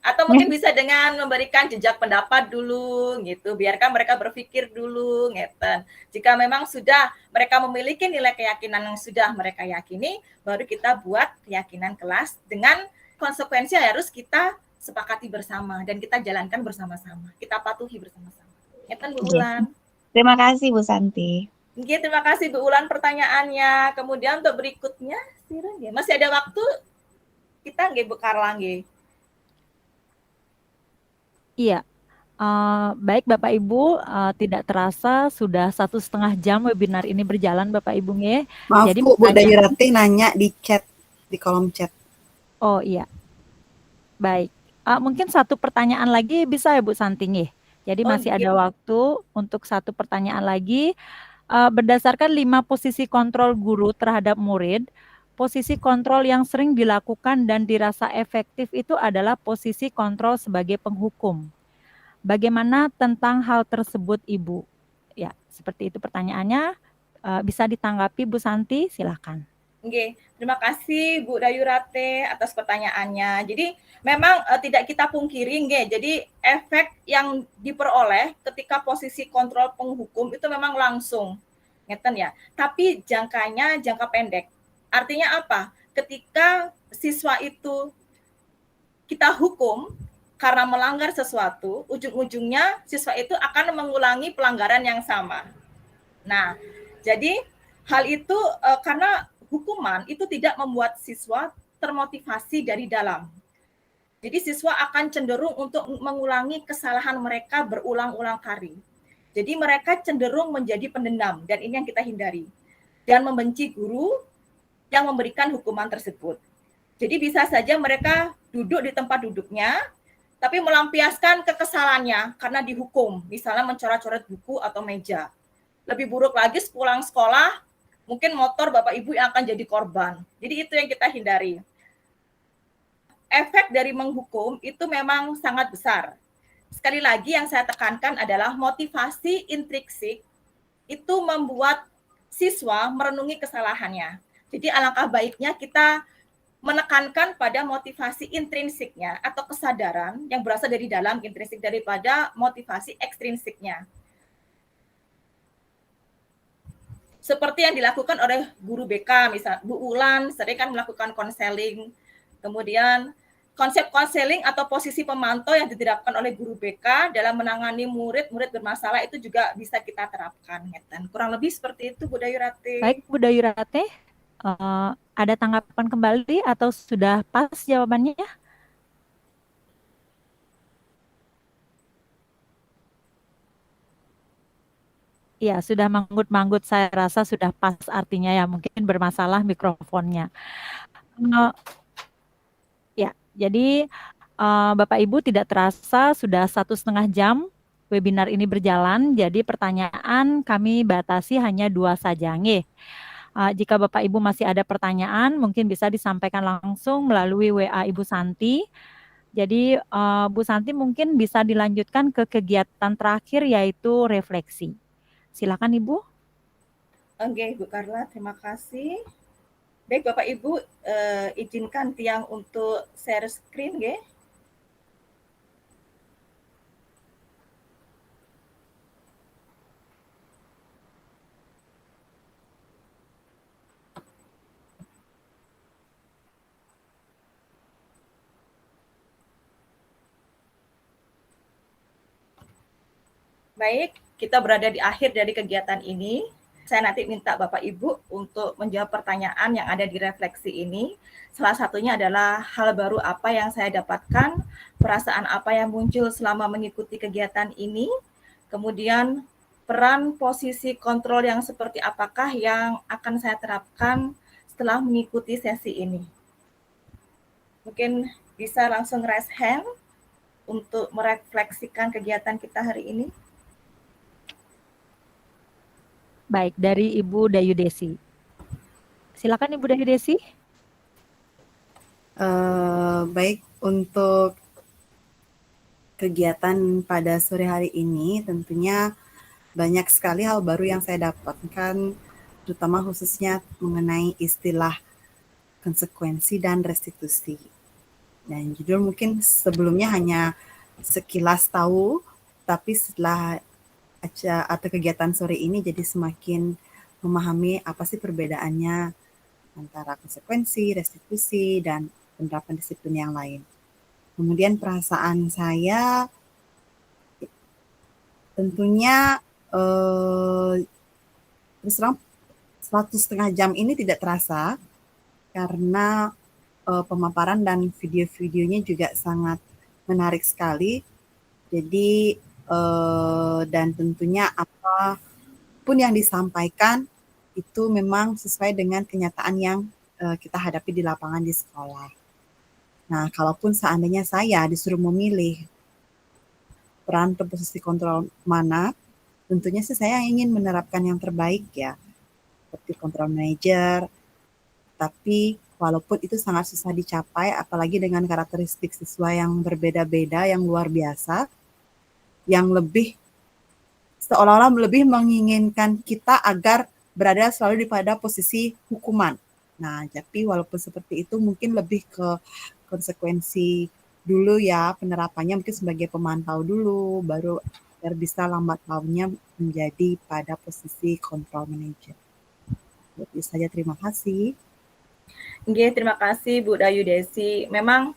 atau mungkin bisa dengan memberikan jejak pendapat dulu gitu, biarkan mereka berpikir dulu ngeten. Jika memang sudah mereka memiliki nilai keyakinan yang sudah mereka yakini, baru kita buat keyakinan kelas dengan konsekuensi yang harus kita sepakati bersama dan kita jalankan bersama-sama, kita patuhi bersama-sama. Ngeten Bu Ulan. Terima kasih Bu Santi. Oke, terima kasih Bu Ulan pertanyaannya. Kemudian untuk berikutnya, masih ada waktu kita nggih Bu Karla nggih. Iya, baik Bapak Ibu, tidak terasa sudah 1,5 jam webinar ini berjalan Bapak Ibu nggih. Maaf Jadi Bu Dayurati nanya di chat, di kolom chat. Oh iya, baik. Mungkin satu pertanyaan lagi bisa ya Bu Santi nggih? Jadi masih ada waktu untuk satu pertanyaan lagi. Berdasarkan 5 posisi kontrol guru terhadap murid, posisi kontrol yang sering dilakukan dan dirasa efektif itu adalah posisi kontrol sebagai penghukum. Bagaimana tentang hal tersebut, Ibu? Ya, seperti itu pertanyaannya. Bisa ditanggapi Bu Santi, silakan. Oke, terima kasih Bu Dayurate atas pertanyaannya. Jadi memang tidak kita pungkiri, jadi efek yang diperoleh ketika posisi kontrol penghukum itu memang langsung, ngeten ya. Tapi jangkanya jangka pendek. Artinya apa? Ketika siswa itu kita hukum karena melanggar sesuatu, ujung-ujungnya siswa itu akan mengulangi pelanggaran yang sama. Nah, jadi hal itu karena hukuman itu tidak membuat siswa termotivasi dari dalam. Jadi siswa akan cenderung untuk mengulangi kesalahan mereka berulang-ulang kali. Jadi mereka cenderung menjadi pendendam dan ini yang kita hindari. Dan membenci guru yang memberikan hukuman tersebut. Jadi bisa saja mereka duduk di tempat duduknya, tapi melampiaskan kekesalannya karena dihukum, misalnya mencoret-coret buku atau meja. Lebih buruk lagi pulang sekolah, mungkin motor Bapak Ibu yang akan jadi korban. Jadi itu yang kita hindari. Efek dari menghukum itu memang sangat besar. Sekali lagi yang saya tekankan adalah motivasi intrinsik itu membuat siswa merenungi kesalahannya. Jadi alangkah baiknya kita menekankan pada motivasi intrinsiknya atau kesadaran yang berasal dari dalam intrinsik daripada motivasi ekstrinsiknya. Seperti yang dilakukan oleh guru BK, misalnya Bu Ulan sering kan melakukan konseling. Kemudian konsep konseling atau posisi pemantau yang diterapkan oleh guru BK dalam menangani murid-murid bermasalah itu juga bisa kita terapkan. Kurang lebih seperti itu Bu Dayurate. Baik Bu Dayurate. Ada tanggapan kembali atau sudah pas jawabannya? Iya, sudah manggut-manggut, saya rasa sudah pas artinya ya, mungkin bermasalah mikrofonnya. Ya, jadi Bapak Ibu tidak terasa sudah 1,5 jam webinar ini berjalan, jadi pertanyaan kami batasi hanya 2 saja. Nggih. Jika Bapak Ibu masih ada pertanyaan, mungkin bisa disampaikan langsung melalui WA Ibu Santi. Jadi Bu Santi mungkin bisa dilanjutkan ke kegiatan terakhir yaitu refleksi. Silakan Ibu. Oke, Bu Carla, terima kasih. Baik, Bapak Ibu, izinkan Tiang untuk share screen, nggih. Baik, kita berada di akhir dari kegiatan ini. Saya nanti minta Bapak Ibu untuk menjawab pertanyaan yang ada di refleksi ini. Salah satunya adalah hal baru apa yang saya dapatkan, perasaan apa yang muncul selama mengikuti kegiatan ini, kemudian peran posisi kontrol yang seperti apakah yang akan saya terapkan setelah mengikuti sesi ini. Mungkin bisa langsung raise hand untuk merefleksikan kegiatan kita hari ini. Baik, dari Ibu Dayu Desi. Silakan Ibu Dayu Desi. Baik, untuk kegiatan pada sore hari ini tentunya banyak sekali hal baru yang saya dapatkan, terutama khususnya mengenai istilah konsekuensi dan restitusi. Dan jujur mungkin sebelumnya hanya sekilas tahu, tapi setelah atau kegiatan sore ini jadi semakin memahami apa sih perbedaannya antara konsekuensi, restitusi, dan penerapan disiplin yang lain. Kemudian perasaan saya tentunya terus terang 1,5 jam ini tidak terasa karena pemaparan dan video-videonya juga sangat menarik sekali. Jadi dan tentunya apapun yang disampaikan itu memang sesuai dengan kenyataan yang kita hadapi di lapangan di sekolah. Nah, kalaupun seandainya saya disuruh memilih peran atau posisi kontrol mana, tentunya sih saya ingin menerapkan yang terbaik ya, seperti kontrol manager, tapi walaupun itu sangat susah dicapai, apalagi dengan karakteristik siswa yang berbeda-beda, yang luar biasa, yang lebih seolah-olah lebih menginginkan kita agar berada selalu pada posisi hukuman. Nah, tapi walaupun seperti itu mungkin lebih ke konsekuensi dulu ya penerapannya, mungkin sebagai pemantau dulu, baru biar bisa lambat launnya menjadi pada posisi control manager. Itu saja, terima kasih. Oke, terima kasih Bu Dayu Desi. Memang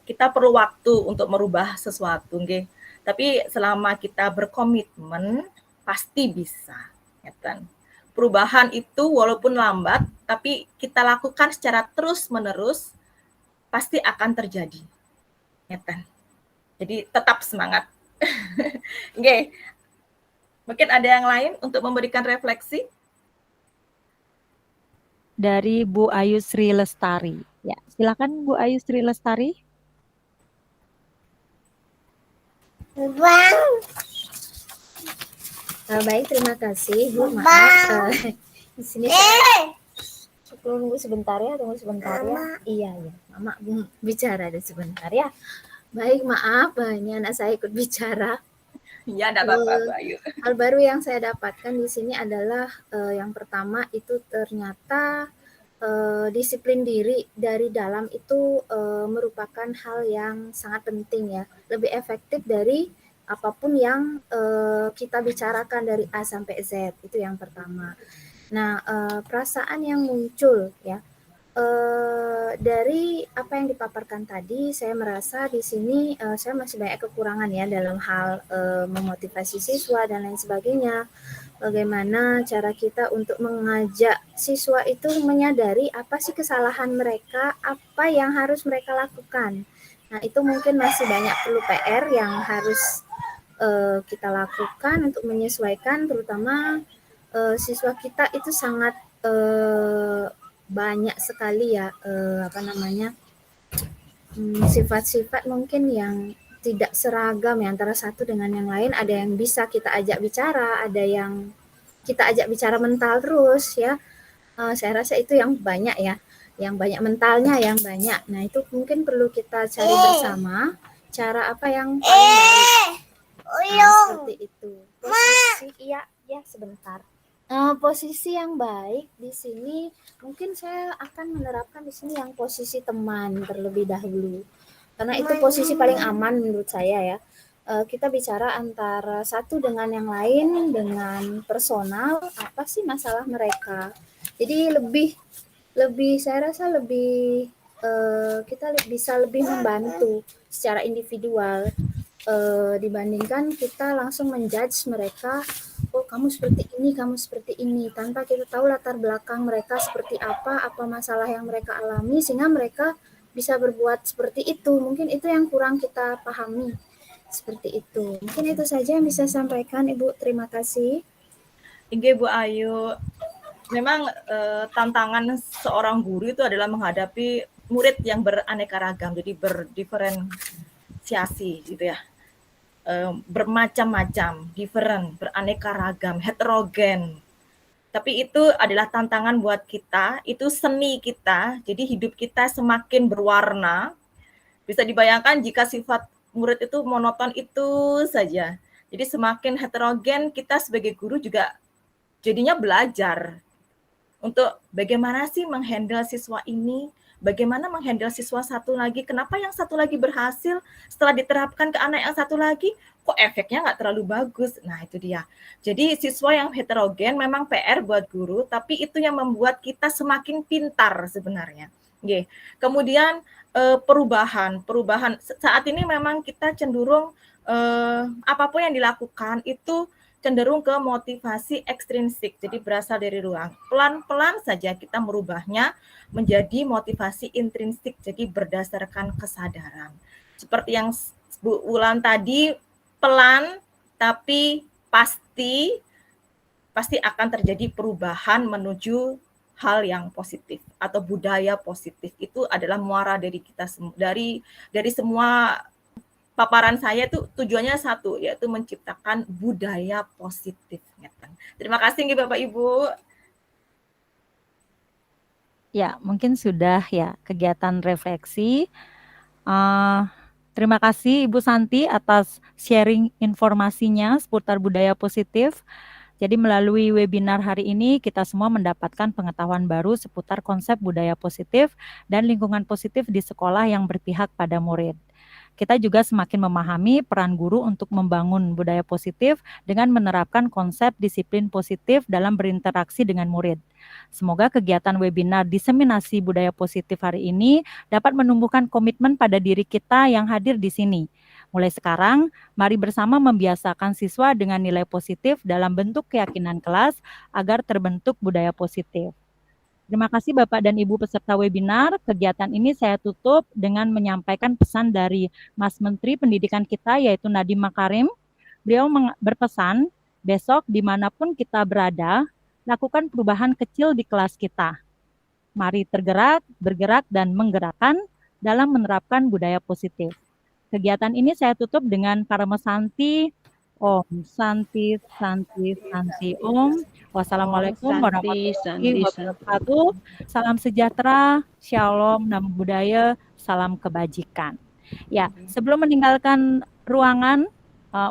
kita perlu waktu untuk merubah sesuatu, nggih. Tapi selama kita berkomitmen pasti bisa, ngeten. Perubahan itu walaupun lambat, tapi kita lakukan secara terus-menerus pasti akan terjadi. Ngeten. Jadi tetap semangat. Oke. Mungkin ada yang lain untuk memberikan refleksi? Dari Bu Ayu Sri Lestari. Ya, silakan Bu Ayu Sri Lestari. Baik, terima kasih Bu. Maaf, di sini tunggu sebentar ya, Iya, Mama bicara ada sebentar ya. Baik, maaf, ini anak saya ikut bicara. Iya, enggak apa-apa, Bu Ayu. Hal baru yang saya dapatkan di sini adalah yang pertama itu ternyata disiplin diri dari dalam itu merupakan hal yang sangat penting ya, lebih efektif dari apapun yang kita bicarakan dari A sampai Z, itu yang pertama. Nah, perasaan yang muncul ya dari apa yang dipaparkan tadi, saya merasa di sini saya masih banyak kekurangan ya dalam hal memotivasi siswa dan lain sebagainya. Bagaimana cara kita untuk mengajak siswa itu menyadari apa sih kesalahan mereka, apa yang harus mereka lakukan. Nah, itu mungkin masih banyak perlu PR yang harus kita lakukan untuk menyesuaikan, terutama siswa kita itu sangat banyak sekali ya sifat-sifat mungkin yang tidak seragam ya antara satu dengan yang lain. Ada yang bisa kita ajak bicara, ada yang kita ajak bicara mental terus ya. Saya rasa itu yang banyak ya, yang banyak mentalnya yang banyak. Nah itu mungkin perlu kita cari bersama cara apa yang paling baik. Seperti itu. Posisi ya sebentar. Posisi yang baik di sini mungkin saya akan menerapkan di sini yang posisi teman terlebih dahulu. Karena itu posisi paling aman menurut saya ya. Kita bicara antara satu dengan yang lain dengan personal, apa sih masalah mereka. Jadi lebih saya rasa lebih kita bisa lebih membantu secara individual dibandingkan kita langsung menjudge mereka, oh kamu seperti ini, tanpa kita tahu latar belakang mereka seperti apa masalah yang mereka alami sehingga mereka bisa berbuat seperti itu. Mungkin itu yang kurang kita pahami, seperti itu. Mungkin itu saja yang bisa saya sampaikan, Ibu. Terima kasih. Inge Bu Ayu, memang tantangan seorang guru itu adalah menghadapi murid yang beraneka ragam, jadi berdiferensiasi gitu ya. Bermacam-macam, different, beraneka ragam, heterogen. Tapi itu adalah tantangan buat kita, itu seni kita. Jadi hidup kita semakin berwarna. Bisa dibayangkan jika sifat murid itu monoton itu saja. Jadi semakin heterogen, kita sebagai guru juga jadinya belajar untuk bagaimana sih menghandle siswa ini, bagaimana menghandle siswa satu lagi, kenapa yang satu lagi berhasil, setelah diterapkan ke anak yang satu lagi, kok efeknya nggak terlalu bagus. Nah itu dia. Jadi siswa yang heterogen memang PR buat guru, tapi itu yang membuat kita semakin pintar sebenarnya. Oke. Kemudian perubahan saat ini memang kita cenderung apapun yang dilakukan itu cenderung ke motivasi ekstrinsik, jadi berasal dari ruang. Pelan-pelan saja kita merubahnya menjadi motivasi intrinsik, jadi berdasarkan kesadaran. Seperti yang Bu Wulan tadi, pelan tapi pasti akan terjadi perubahan menuju hal yang positif atau budaya positif. Itu adalah muara dari kita dari semua paparan saya itu tujuannya satu, yaitu menciptakan budaya positif. Terima kasih Bapak Ibu. Ya, mungkin sudah ya kegiatan refleksi. Terima kasih Ibu Santi atas sharing informasinya seputar budaya positif. Jadi melalui webinar hari ini kita semua mendapatkan pengetahuan baru seputar konsep budaya positif dan lingkungan positif di sekolah yang berpihak pada murid. Kita juga semakin memahami peran guru untuk membangun budaya positif dengan menerapkan konsep disiplin positif dalam berinteraksi dengan murid. Semoga kegiatan webinar diseminasi budaya positif hari ini dapat menumbuhkan komitmen pada diri kita yang hadir di sini. Mulai sekarang, mari bersama membiasakan siswa dengan nilai positif dalam bentuk keyakinan kelas agar terbentuk budaya positif. Terima kasih Bapak dan Ibu peserta webinar. Kegiatan ini saya tutup dengan menyampaikan pesan dari Mas Menteri Pendidikan kita yaitu Nadiem Makarim. Beliau berpesan, besok dimanapun kita berada, lakukan perubahan kecil di kelas kita. Mari tergerak, bergerak, dan menggerakkan dalam menerapkan budaya positif. Kegiatan ini saya tutup dengan Karma Santi, Om Santi, Santi, Santi, Om. Wassalamualaikum warahmatullahi wabarakatuh. Salam sejahtera, shalom, namo buddhaya, salam kebajikan. Ya, sebelum meninggalkan ruangan,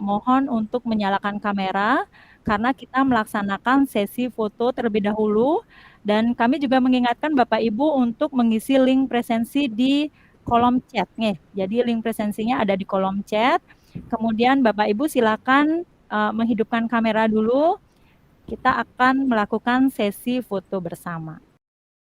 mohon untuk menyalakan kamera karena kita melaksanakan sesi foto terlebih dahulu dan kami juga mengingatkan Bapak Ibu untuk mengisi link presensi di kolom chat nih. Jadi link presensinya ada di kolom chat. Kemudian Bapak Ibu silakan menghidupkan kamera dulu. Kita akan melakukan sesi foto bersama.